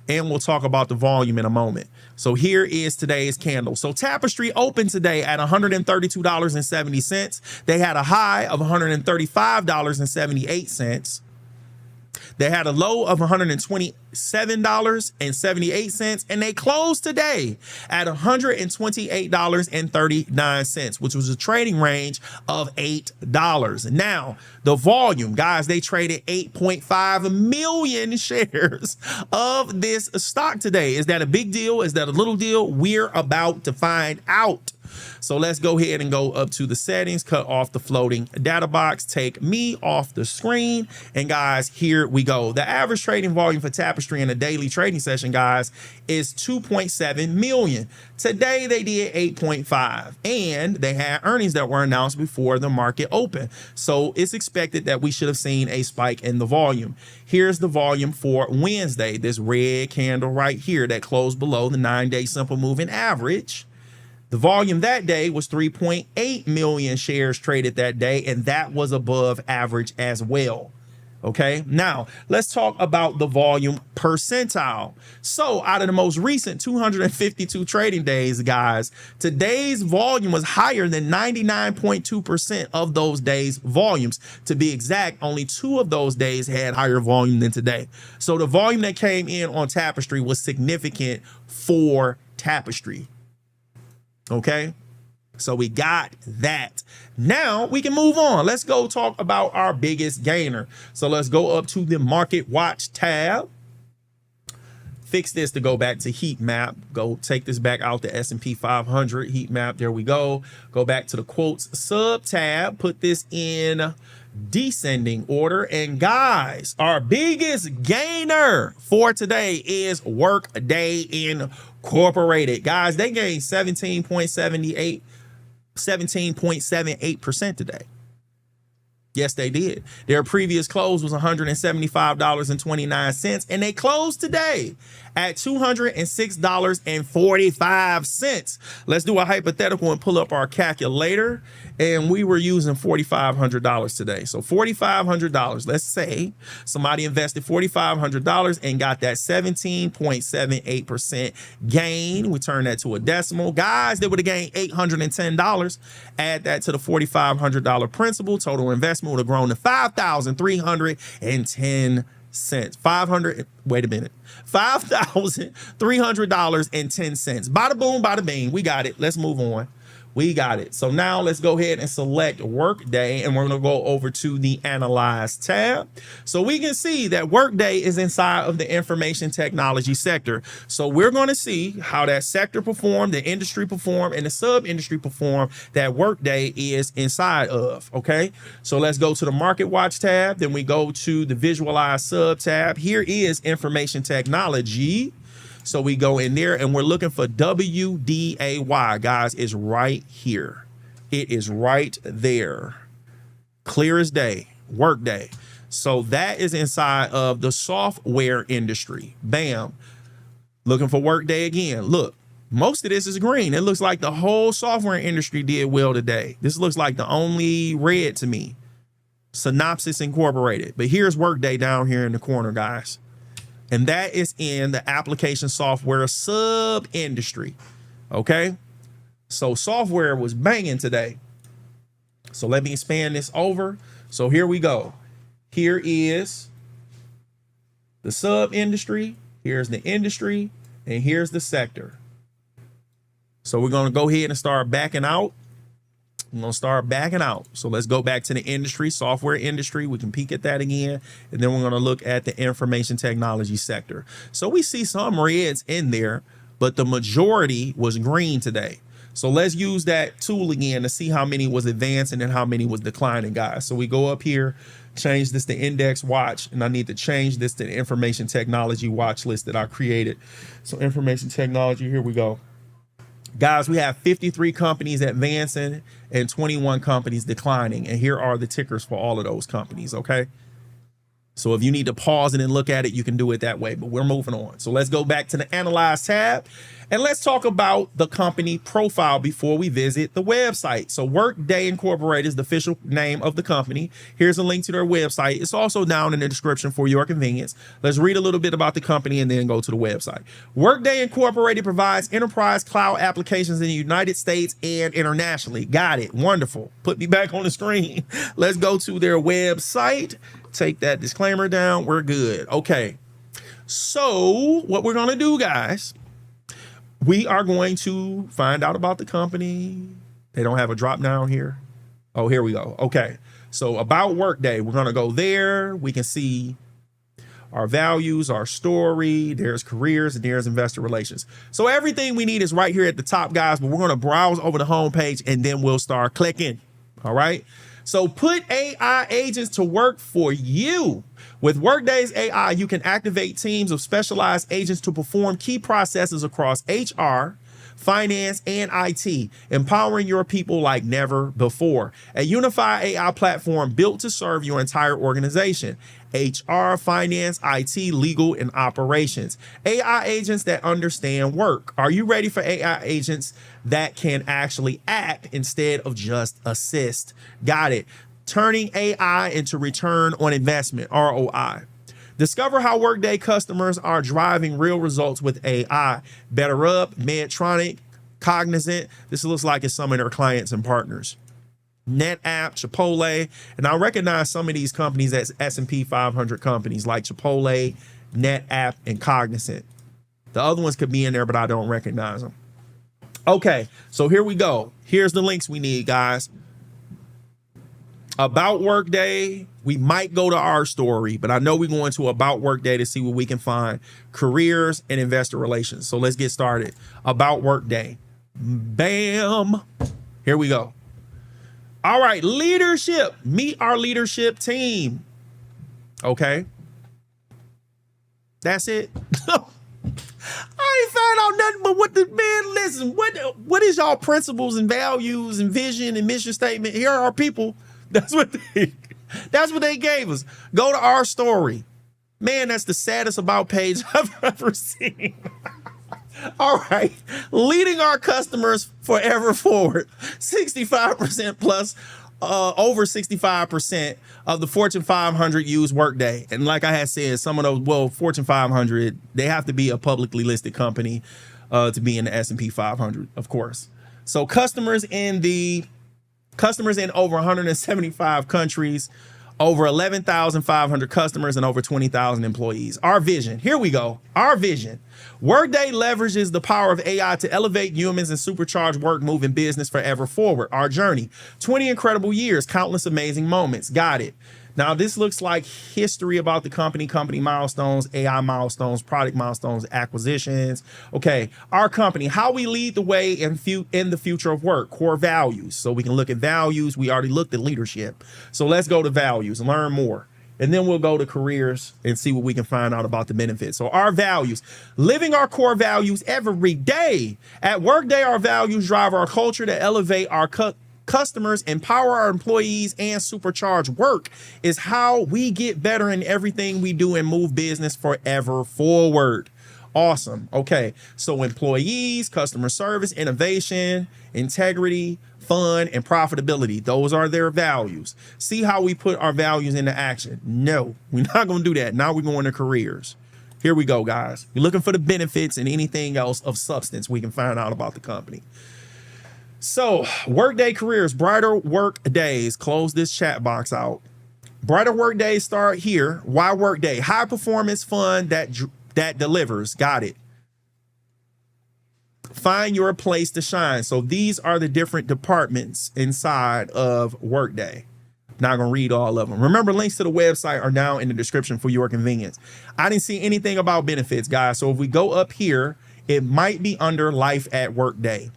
and we'll talk about the volume in a moment. So here is today's candle. So Tapestry opened today at $132.70. They had a high of $135.78. They had a low of $127.78, and they closed today at $128.39, which was a trading range of $8. Now, the volume, guys, they traded 8.5 million shares of this stock today. Is that a big deal? Is that a little deal? We're about to find out. So let's go ahead and go up to the settings, cut off the floating data box, take me off the screen. And guys, here we go. The average trading volume for Tapestry in a daily trading session, guys, is 2.7 million. Today, they did 8.5, and they had earnings that were announced before the market opened. So it's expected that we should have seen a spike in the volume. Here's the volume for Wednesday, this red candle right here that closed below the 9-day simple moving average. The volume that day was 3.8 million shares traded that day, and that was above average as well. Okay, now let's talk about the volume percentile. So out of the most recent 252 trading days, guys, today's volume was higher than 99.2% of those days' volumes. To be exact, only 2 of those days had higher volume than today. So the volume that came in on Tapestry was significant for Tapestry. Okay, So we got that. Now we can move on. Let's go talk about our biggest gainer. So let's go up to the Market Watch tab. Fix this to go back to heat map. Go take this back out to S&P 500 heat map. There we go. Go back to the quotes sub tab. Put this in descending order. And guys, our biggest gainer for today is Workday Incorporated. Guys, they gained 17.78% today. Yes, they did. Their previous close was $175.29, and they closed today at $206.45. Let's do a hypothetical and pull up our calculator. And we were using $4,500 today. So $4,500. Let's say somebody invested $4,500 and got that 17.78% gain. We turn that to a decimal. Guys, they would have gained $810. Add that to the $4,500 principal. Total investment would have grown to $5,310. $5,300.10. Bada boom, bada bing. We got it. Let's move on. We got it. So now let's go ahead and select Workday, and we're going to go over to the Analyze tab. So we can see that Workday is inside of the information technology sector. So we're going to see how that sector performed, the industry performed, and the sub-industry performed that Workday is inside of. Okay. So let's go to the Market Watch tab. Then we go to the Visualize sub tab. Here is information technology. So we go in there and we're looking for WDAY. Guys, it's right here. It is right there. Clear as day. Workday. So that is inside of the software industry. Bam. Looking for Workday again. Look, most of this is green. It looks like the whole software industry did well today. This looks like the only red to me. Synopsys Incorporated. But here's Workday down here in the corner, guys. And that is in the application software sub industry. Okay. So software was banging today. So let me expand this over. So here we go. Here is the sub industry. Here's the industry. And here's the sector. So we're going to go ahead and start backing out. I'm going to start backing out. So let's go back to the industry, software industry. We can peek at that again. And then we're going to look at the information technology sector. So we see some reds in there, but the majority was green today. So let's use that tool again to see how many was advancing and how many was declining, guys. So we go up here, change this to index watch, and I need to change this to the information technology watch list that I created. So information technology, here we go. Guys, we have 53 companies advancing and 21 companies declining. And here are the tickers for all of those companies, okay? So if you need to pause it and look at it, you can do it that way, but we're moving on. So let's go back to the Analyze tab and let's talk about the company profile before we visit the website. So Workday Incorporated is the official name of the company. Here's a link to their website. It's also down in the description for your convenience. Let's read a little bit about the company and then go to the website. Workday Incorporated provides enterprise cloud applications in the United States and internationally. Got it. Wonderful. Put me back on the screen. Let's go to their website. Take that disclaimer down. We're good. Okay. So what we're going to do, guys, we are going to find out about the company. They don't have a drop down here. Oh, here we go. Okay. So about Workday, we're going to go there. We can see our values, our story, there's careers, and there's investor relations. So everything we need is right here at the top, guys, but we're going to browse over the homepage and then we'll start clicking. All right. So put AI agents to work for you. With Workday's AI, you can activate teams of specialized agents to perform key processes across HR, finance, and IT, empowering your people like never before. A unified AI platform built to serve your entire organization. HR, finance, IT, legal, and operations. AI agents that understand work. Are you ready for AI agents that can actually act instead of just assist? Got it. Turning AI into return on investment, ROI. Discover how Workday customers are driving real results with AI. BetterUp, Medtronic, Cognizant. This looks like it's some of their clients and partners. NetApp, Chipotle, and I recognize some of these companies as S&P 500 companies like Chipotle, NetApp, and Cognizant. The other ones could be in there, but I don't recognize them. Okay, so here we go. Here's the links we need, guys. About Workday, we might go to our story, but I know we're going to About Workday to see what we can find. Careers and investor relations. So let's get started. About Workday. Bam. Here we go. All right, leadership. Meet our leadership team. Okay. That's it. I ain't found out nothing but what the man, listen, what is y'all principles and values and vision and mission statement? Here are our people. That's what they gave us. Go to our story. Man, that's the saddest about page I've ever seen. All right. Leading our customers forever forward. 65% plus, over 65% of the Fortune 500 use Workday. And like I had said, some of those, well, Fortune 500, they have to be a publicly listed company to be in the S&P 500, of course. So customers in over 175 countries, over 11,500 customers, and over 20,000 employees. Our vision, here we go. Our vision. Workday leverages the power of AI to elevate humans and supercharge work, moving business forever forward. Our journey, 20 incredible years, countless amazing moments. Got it. Now, this looks like history about the company milestones, AI milestones, product milestones, acquisitions. Okay, our company, how we lead the way in the future of work, core values. So we can look at values. We already looked at leadership. So let's go to values, learn more. And then we'll go to careers and see what we can find out about the benefits. So our values, living our core values every day. At Workday, our values drive our culture to elevate our customers, empower our employees, and supercharge work is how we get better in everything we do and move business forever forward. Awesome. Okay. So employees, customer service, innovation, integrity, fun, and profitability. Those are their values. See how we put our values into action. No, we're not going to do that. Now we're going to careers. Here we go, guys. We're looking for the benefits and anything else of substance we can find out about the company. So Workday careers, brighter work days. Close this chat box out. Brighter work days start here. Why Workday? High performance fun that delivers. Got it. Find your place to shine. So these are the different departments inside of Workday. Not going to read all of them. Remember, links to the website are down in the description for your convenience. I didn't see anything about benefits, guys. So if we go up here, it might be under life at Workday.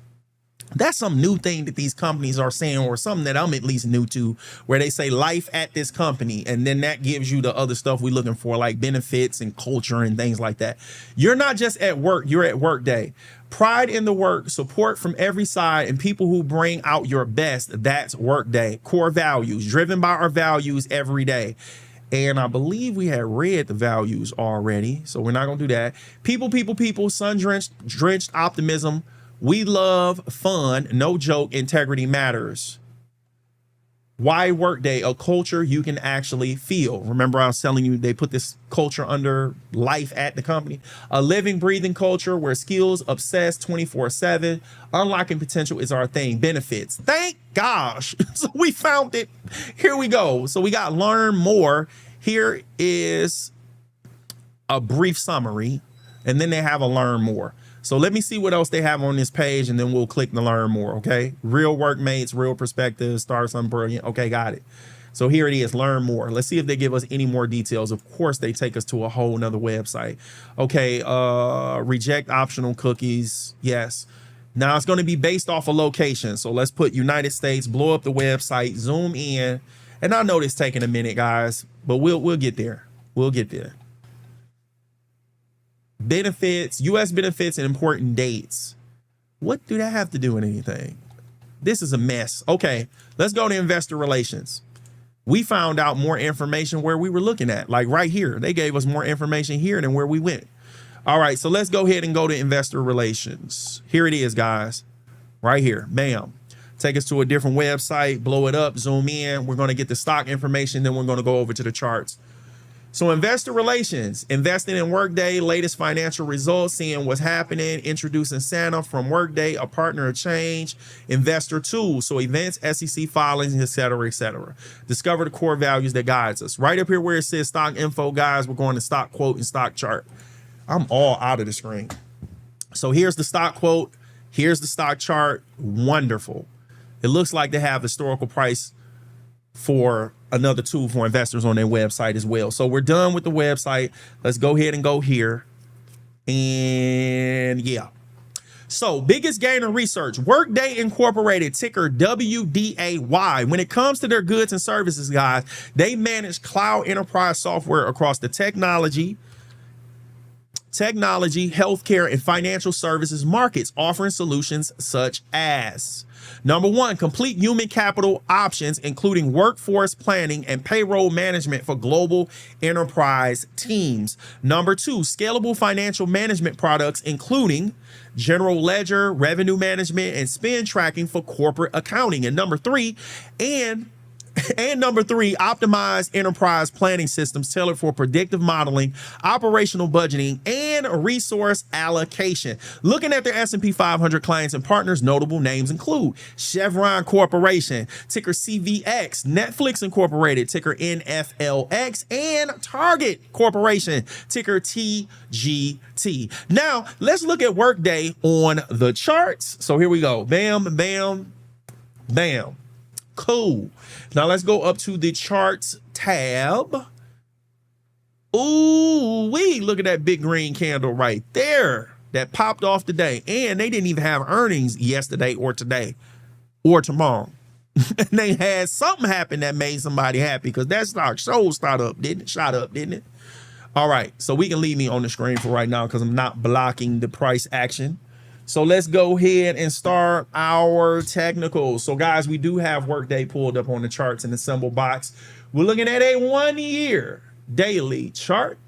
That's some new thing that these companies are saying, or something that I'm at least new to, where they say life at this company. And then that gives you the other stuff we're looking for, like benefits and culture and things like that. You're not just at work, you're at Workday. Pride in the work, support from every side, and people who bring out your best. That's Workday. Core values, driven by our values every day. And I believe we had read the values already, so we're not going to do that. People, sun-drenched optimism. We love fun, no joke, integrity matters. Why Workday? A culture you can actually feel. Remember, I was telling you they put this culture under life at the company. A living, breathing culture where skills obsessed 24/7. Unlocking potential is our thing. Benefits. Thank gosh. So we found it. Here we go. So we got learn more. Here is a brief summary, and then they have a learn more. So let me see what else they have on this page, and then we'll click to learn more, okay? Real workmates, real perspectives, start something brilliant. Okay, got it. So here it is, learn more. Let's see if they give us any more details. Of course, they take us to a whole nother website. Okay, reject optional cookies, yes. Now it's gonna be based off a location. So let's put United States, blow up the website, zoom in. And I know it's taking a minute, guys, but we'll get there. We'll get there. Benefits, U.S. benefits and important dates. What do that have to do with anything? This is a mess. Okay, let's go to investor relations. We found out more information where we were looking at, like right here. They gave us more information here than where we went. All right, so let's go ahead and go to investor relations. Here it is, guys, right here. Bam. Take us to a different website, blow it up, zoom in. We're going to get the stock information, then we're going to go over to the charts. So investor relations, investing in Workday, latest financial results, seeing what's happening, introducing Santa from Workday, a partner of change, investor tools, so events, SEC filings, et cetera, et cetera. Discover the core values that guides us. Right up here where it says stock info, guys, we're going to stock quote and stock chart. I'm all out of the screen. So here's the stock quote. Here's the stock chart. Wonderful. It looks like they have historical price for another tool for investors on their website as well. So we're done with the website. Let's go ahead and go here. And yeah. So biggest gainer research, Workday Incorporated, ticker WDAY. When it comes to their goods and services, guys, they manage cloud enterprise software across the technology, healthcare, and financial services markets, offering solutions such as: number one, complete human capital options, including workforce planning and payroll management for global enterprise teams. Number two, scalable financial management products, including general ledger, revenue management, and spend tracking for corporate accounting. And number three, optimized enterprise planning systems tailored for predictive modeling, operational budgeting, and resource allocation. Looking at their S&P 500 clients and partners, notable names include Chevron Corporation, ticker CVX, Netflix Incorporated, ticker NFLX, and Target Corporation, ticker TGT. Now, let's look at Workday on the charts. So here we go. Bam, bam, bam. Cool. Now let's go up to the charts tab. Ooh, look at that big green candle right there that popped off today. And they didn't even have earnings yesterday or today or tomorrow. And they had something happen that made somebody happy, because that stock shot up, didn't it? All right, so we can leave me on the screen for right now because I'm not blocking the price action. So let's go ahead and start our technicals. So guys, we do have Workday pulled up on the charts in the symbol box. We're looking at a 1-year daily chart.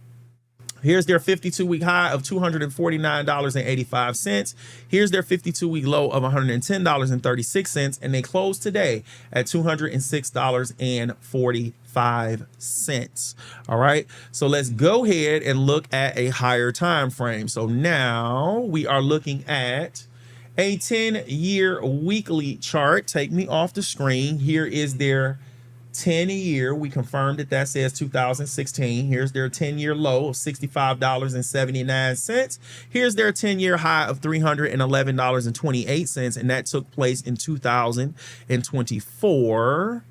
Here's their 52-week high of $249.85. Here's their 52-week low of $110.36. And they closed today at $206.45. All right. So let's go ahead and look at a higher time frame. So now we are looking at a 10-year weekly chart. Take me off the screen. Here is their 10-year. We confirmed that says 2016. Here's their 10-year low of $65.79. Here's their 10-year high of $311.28, and that took place in 2024.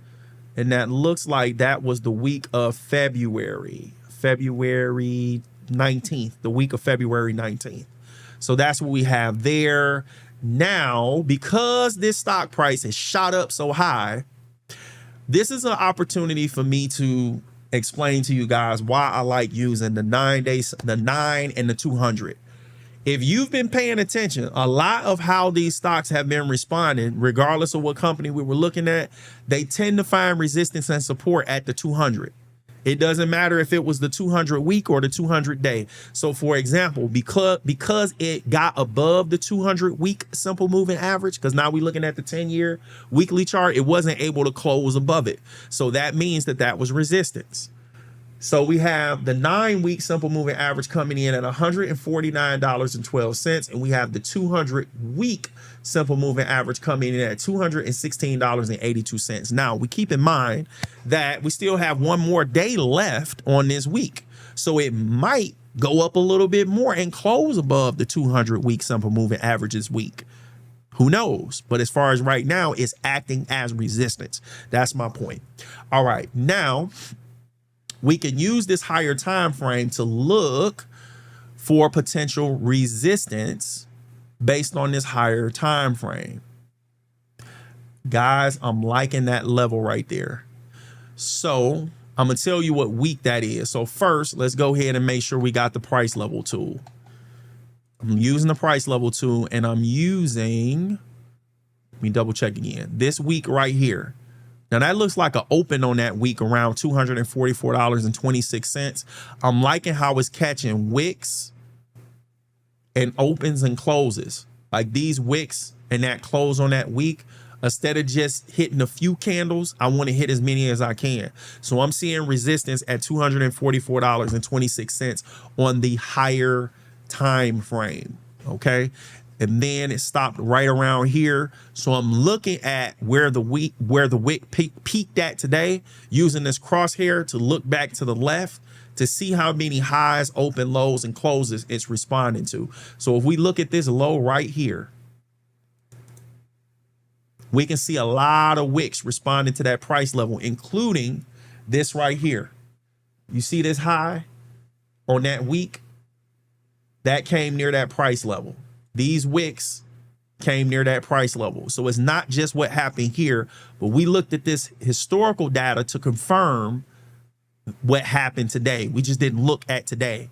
And that looks like that was the week of February 19th, the week of February 19th. So that's what we have there. Now, because this stock price has shot up so high, this is an opportunity for me to explain to you guys why I like using the 9 days, the 9 and the 200. If you've been paying attention, a lot of how these stocks have been responding, regardless of what company we were looking at, they tend to find resistance and support at the 200. It doesn't matter if it was the 200 week or the 200 day. So for example, because it got above the 200 week simple moving average, because now we're looking at the 10-year weekly chart, it wasn't able to close above it. So that means that was resistance. So we have the 9-week simple moving average coming in at $149.12, and we have the 200-week simple moving average coming in at $216.82. Now, we keep in mind that we still have one more day left on this week, so it might go up a little bit more and close above the 200-week simple moving average this week. Who knows? But as far as right now, it's acting as resistance. That's my point. All right, now we can use this higher time frame to look for potential resistance based on this higher time frame. Guys, I'm liking that level right there. So I'm gonna tell you what week that is. So first, let's go ahead and make sure we got the price level tool. I'm using the price level tool, and I'm using, let me double check again, this week right here. Now that looks like an open on that week around $244.26. I'm liking how it's catching wicks and opens and closes. Like these wicks and that close on that week, instead of just hitting a few candles, I want to hit as many as I can. So I'm seeing resistance at $244.26 on the higher time frame. Okay. And then it stopped right around here. So I'm looking at where the wick peaked at today, using this crosshair to look back to the left to see how many highs, open, lows, and closes it's responding to. So if we look at this low right here, We can see a lot of wicks responding to that price level, including this right here. You see this high on that week? That came near that price level. These wicks came near that price level. So it's not just what happened here, but we looked at this historical data to confirm what happened today. We just didn't look at today.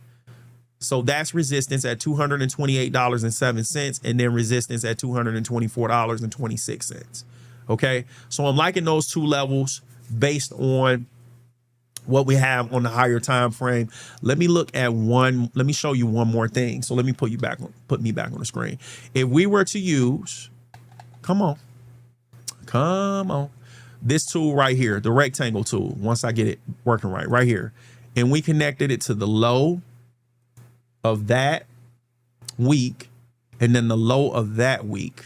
So that's resistance at $228.07, and then resistance at $224.26. Okay, so I'm liking those two levels based on what we have on the higher time frame. Let me look at one. Let me show you one more thing. So let me put me back on the screen. If we were to use, come on, this tool right here, the rectangle tool. Once I get it working right here, and we connected it to the low of that week, and then the low of that week.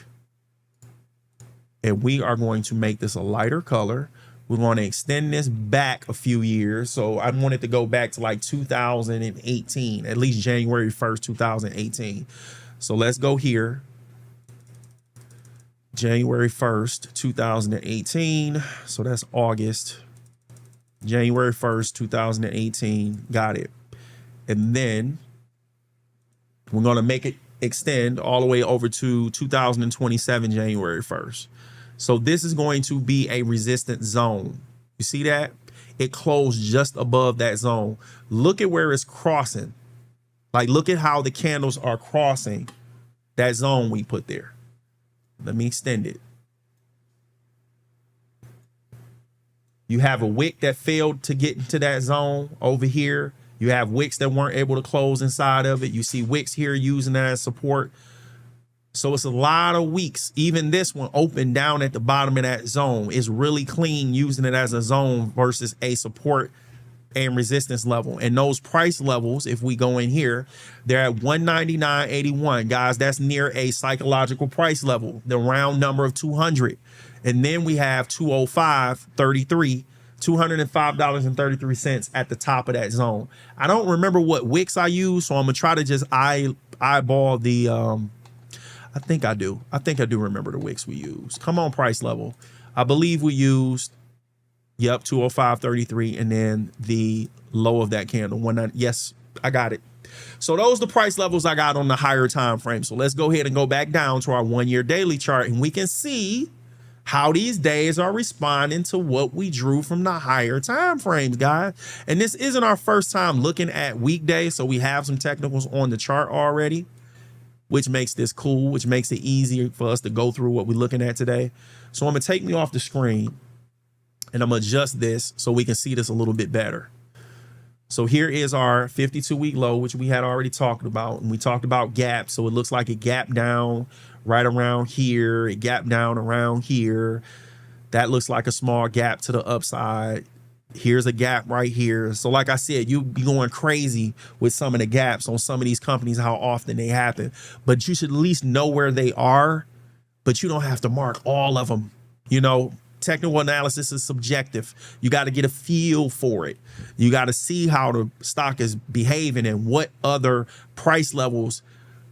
And we are going to make this a lighter color. We're going to extend this back a few years. So I want it to go back to like 2018, at least January 1st, 2018. So let's go here. January 1st, 2018. So that's August. January 1st, 2018. Got it. And then we're going to make it extend all the way over to 2027, January 1st. So this is going to be a resistance zone. You see that? It closed just above that zone. Look at where it's crossing. Like, look at how the candles are crossing that zone we put there. Let me extend it. You have a wick that failed to get into that zone over here. You have wicks that weren't able to close inside of it. You see wicks here using that as support. So it's a lot of weeks. Even this one opened down at the bottom of that zone is really clean, using it as a zone versus a support and resistance level. And those price levels, if we go in here, they're at 199.81. Guys, that's near a psychological price level, the round number of 200. And then we have 205.33. $205.33 at the top of that zone. I don't remember what wicks I use, so I'm gonna try to just eyeball the I think I do remember the wicks we used. Come on, price level. I believe we used 205.33, and then the low of that candle 19. Yes, I got it. So those are the price levels I got on the higher time frame. So let's go ahead and go back down to our 1 year daily chart, and we can see how these days are responding to what we drew from the higher time frames, guys. And this isn't our first time looking at weekday, so we have some technicals on the chart already, which makes this cool, which makes it easier for us to go through what we're looking at today. So I'm gonna take me off the screen, and I'm gonna adjust this so we can see this a little bit better. So here is our 52-week low, which we had already talked about, and we talked about gaps. So it looks like it gapped down right around here. It gapped down around here. That looks like a small gap to the upside. Here's a gap right here. So like I said, you be going crazy with some of the gaps on some of these companies, how often they happen. But you should at least know where they are, but you don't have to mark all of them. You know, technical analysis is subjective. You got to get a feel for it. You got to see how the stock is behaving and what other price levels,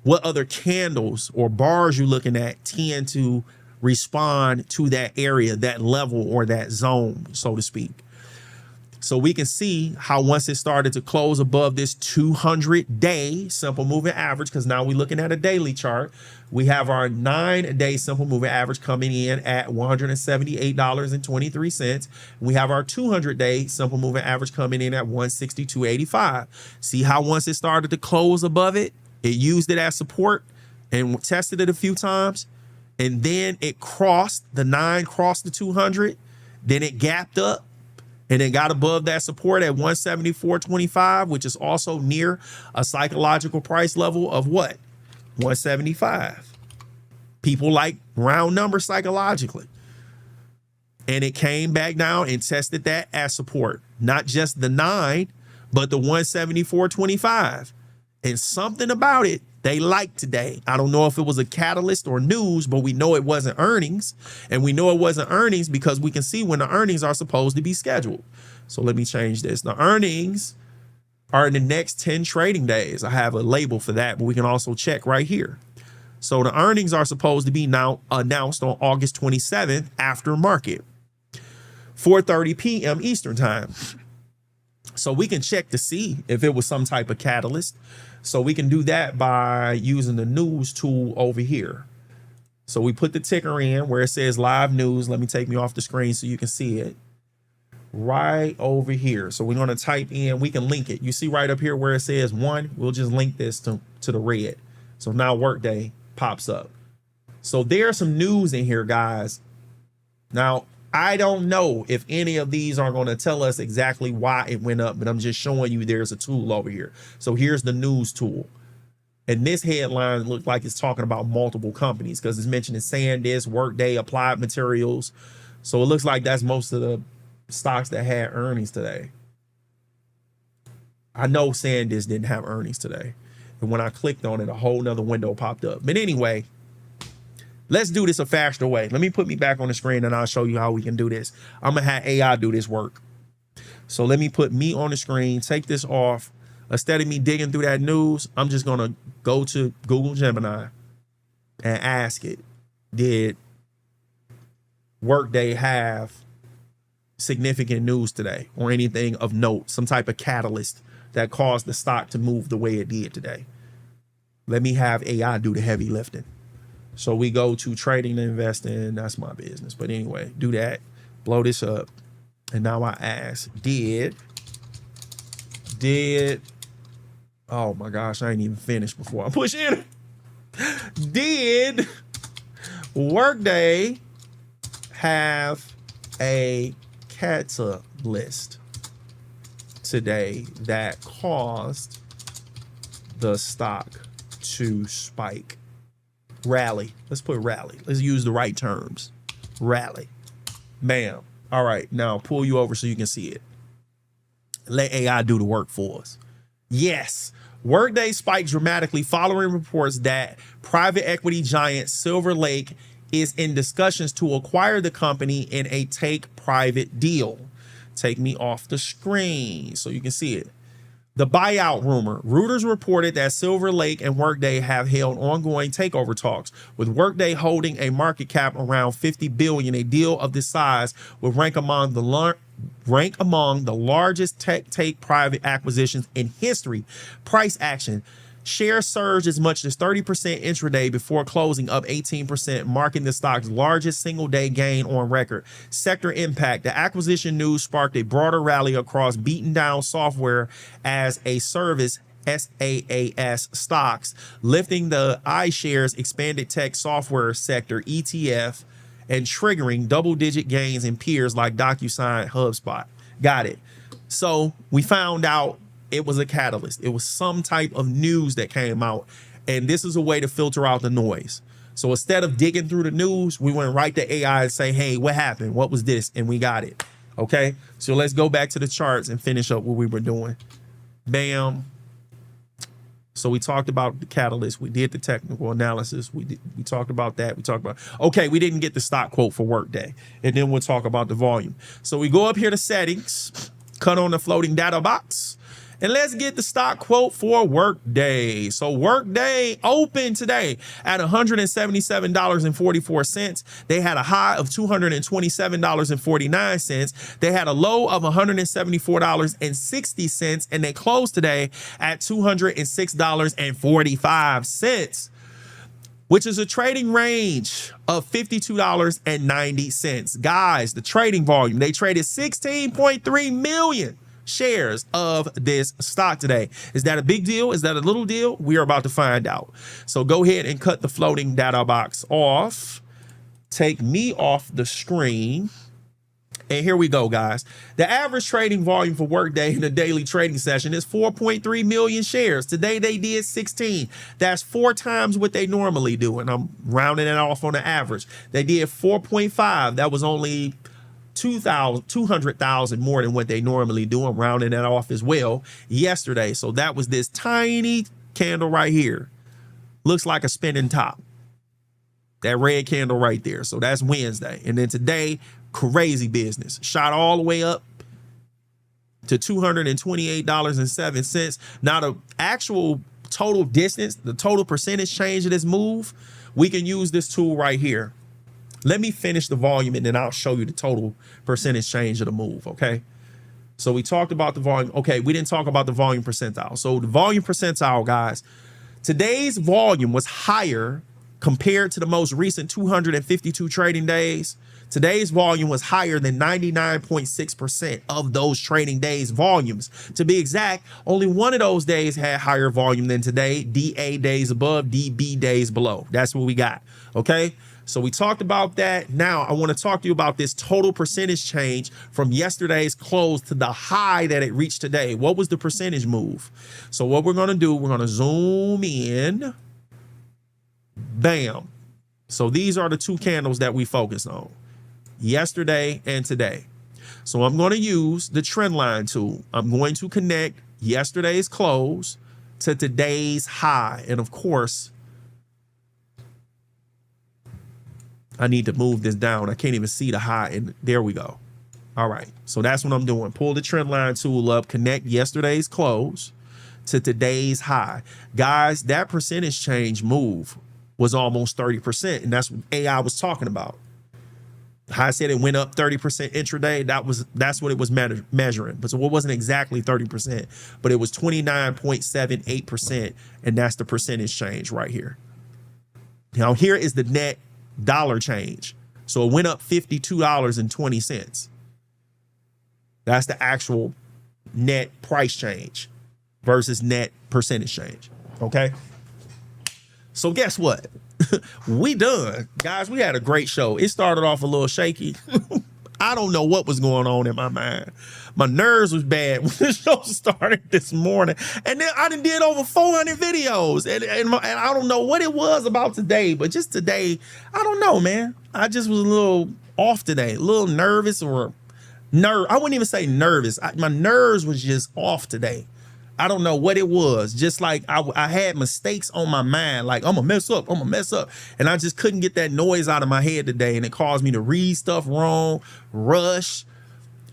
what other candles or bars you're looking at tend to respond to that area, that level, or that zone, so to speak. So we can see how once it started to close above this 200-day simple moving average, because now we're looking at a daily chart, we have our 9-day simple moving average coming in at $178.23. We have our 200-day simple moving average coming in at $162.85. See how once it started to close above it, it used it as support and tested it a few times, and then it crossed the 9, crossed the 200, then it gapped up, and it got above that support at 174.25, which is also near a psychological price level of what? 175. People like round numbers psychologically. And it came back down and tested that as support. Not just the 9, but the 174.25. And something about it they liked today. I don't know if it was a catalyst or news, but we know it wasn't earnings. And we know it wasn't earnings because we can see when the earnings are supposed to be scheduled. So let me change this. The earnings are in the next 10 trading days. I have a label for that, but we can also check right here. So the earnings are supposed to be now announced on August 27th after market, 4:30 p.m. Eastern time. So we can check to see if it was some type of catalyst. So we can do that by using the news tool over here. So we put the ticker in where it says live news. Let me take me off the screen so you can see it. Right over here. So we're going to type in, we can link it. You see right up here where it says 1, we'll just link this to the red. So now Workday pops up. So there's some news in here, guys. Now, I don't know if any of these are going to tell us exactly why it went up, but I'm just showing you there's a tool over here. So here's the news tool. And this headline looks like it's talking about multiple companies because it's mentioning SanDisk, Workday, Applied Materials. So it looks like that's most of the stocks that had earnings today. I know SanDisk didn't have earnings today. And when I clicked on it, a whole nother window popped up. But anyway, let's do this a faster way. Let me put me back on the screen and I'll show you how we can do this. I'm going to have AI do this work. So let me put me on the screen, take this off. Instead of me digging through that news, I'm just going to go to Google Gemini and ask it, did Workday have significant news today or anything of note, some type of catalyst that caused the stock to move the way it did today? Let me have AI do the heavy lifting. So we go to trading and investing. That's my business. But anyway, do that, blow this up. And now I ask, did, oh my gosh, I ain't even finished before I push enter. Did Workday have a catalyst today that caused the stock to spike? Rally. Let's put rally. Let's use the right terms. Rally. Bam. All right. Now pull you over so you can see it. Let AI do the work for us. Yes. Workday spiked dramatically following reports that private equity giant Silver Lake is in discussions to acquire the company in a take private deal. Take me off the screen so you can see it. The buyout rumor. Reuters reported that Silver Lake and Workday have held ongoing takeover talks, with Workday holding a market cap around $50 billion. A deal of this size would rank among the largest tech take private acquisitions in history. Price action. Shares surged as much as 30% intraday before closing, up 18%, marking the stock's largest single-day gain on record. Sector impact. The acquisition news sparked a broader rally across beaten-down software as a service SaaS stocks, lifting the iShares expanded tech software sector ETF and triggering double-digit gains in peers like DocuSign, HubSpot. Got it. So we found out it was a catalyst. It was some type of news that came out, and this is a way to filter out the noise. So instead of digging through the news, we went right to AI and say, hey, what happened? What was this? And we got it. Okay, so let's go back to the charts and finish up what we were doing. Bam. So we talked about the catalyst. We did the technical analysis. We talked about that. Okay, we didn't get the stock quote for Workday. And then we'll talk about the volume. So we go up here to settings, cut on the floating data box, and let's get the stock quote for Workday. So Workday opened today at $177.44. They had a high of $227.49. They had a low of $174.60, and they closed today at $206.45, which is a trading range of $52.90. Guys, the trading volume, they traded 16.3 million shares of this stock today. Is that a big deal? Is that a little deal? We are about to find out. So go ahead and cut the floating data box off. Take me off the screen. And here we go, guys. The average trading volume for Workday in a daily trading session is 4.3 million shares. Today, they did 16. That's 4 times what they normally do. And I'm rounding it off on the average. They did 4.5. That was only 200,000 more than what they normally do. I'm rounding that off as well yesterday. So that was this tiny candle right here. Looks like a spinning top. That red candle right there. So that's Wednesday. And then today, crazy business. Shot all the way up to $228.07. Now the actual total distance, the total percentage change of this move, we can use this tool right here. Let me finish the volume and then I'll show you the total percentage change of the move, okay? So we talked about the volume. Okay, we didn't talk about the volume percentile. So the volume percentile, guys, today's volume was higher compared to the most recent 252 trading days. Today's volume was higher than 99.6% of those trading days volumes. To be exact, only one of those days had higher volume than today. DA days above, DB days below. That's what we got, okay? So we talked about that. Now I want to talk to you about this total percentage change from yesterday's close to the high that it reached today. What was the percentage move? So what we're going to do, we're going to zoom in. Bam. So these are the two candles that we focused on, yesterday and today. So I'm going to use the trend line tool. I'm going to connect yesterday's close to today's high. And of course, I need to move this down. I can't even see the high. And there we go. All right. So that's what I'm doing. Pull the trend line tool up, connect yesterday's close to today's high. Guys, that percentage change move was almost 30%. And that's what AI was talking about. I said it went up 30% intraday. That's what it was measuring. But so it wasn't exactly 30%, but it was 29.78%. And that's the percentage change right here. Now here is the net dollar change. So it went up $52.20. That's the actual net price change versus net percentage change. Okay. So guess what? We done. Guys, we had a great show. It started off a little shaky. I don't know what was going on in my mind. My nerves was bad when the show started this morning. And then I done did over 400 videos. And I don't know what it was about today, but just today, I don't know, man. I just was a little off today, a little nervous or I wouldn't even say nervous. My nerves was just off today. I don't know what it was. Just like I had mistakes on my mind. Like, I'm gonna mess up. I'm gonna mess up. And I just couldn't get that noise out of my head today. And it caused me to read stuff wrong, rush,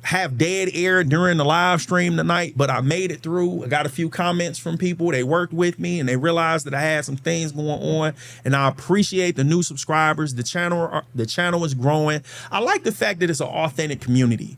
have dead air during the live stream tonight. But I made it through. I got a few comments from people. They worked with me and they realized that I had some things going on. And I appreciate the new subscribers. The channel is growing. I like the fact that it's an authentic community.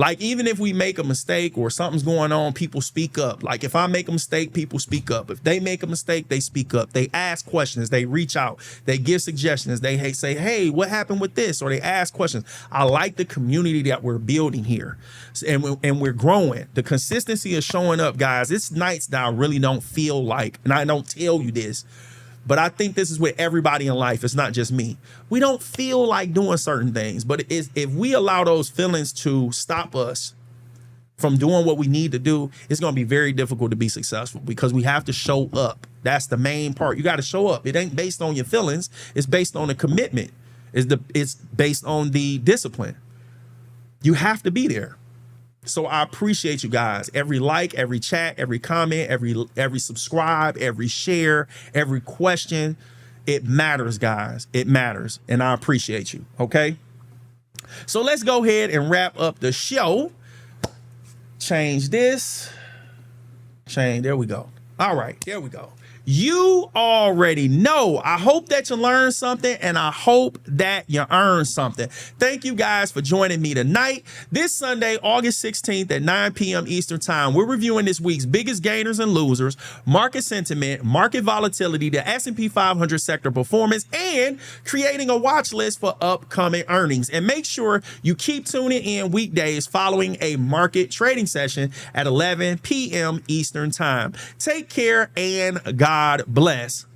Like, even if we make a mistake or something's going on, people speak up. Like, if I make a mistake, people speak up. If they make a mistake, they speak up. They ask questions. They reach out. They give suggestions. They say, hey, what happened with this? Or they ask questions. I like the community that we're building here. And we're growing. The consistency is showing up, guys. It's nights that I really don't feel like, and I don't tell you this, but I think this is with everybody in life. It's not just me. We don't feel like doing certain things, but if we allow those feelings to stop us from doing what we need to do, it's going to be very difficult to be successful because we have to show up. That's the main part. You got to show up. It ain't based on your feelings. It's based on the commitment. It's based on the discipline. You have to be there. So I appreciate you guys. Every like, every chat, every comment, every subscribe, every share, every question. It matters, guys. It matters. And I appreciate you. Okay. So let's go ahead and wrap up the show. Change this. Change. There we go. All right. There we go. You already know. I hope that you learned something and I hope that you earned something. Thank you guys for joining me tonight. This Sunday, August 16th at 9 p.m. Eastern time, we're reviewing this week's biggest gainers and losers, market sentiment, market volatility, the S&P 500 sector performance, and creating a watch list for upcoming earnings. And make sure you keep tuning in weekdays following a market trading session at 11 p.m. Eastern time. Take care and God bless.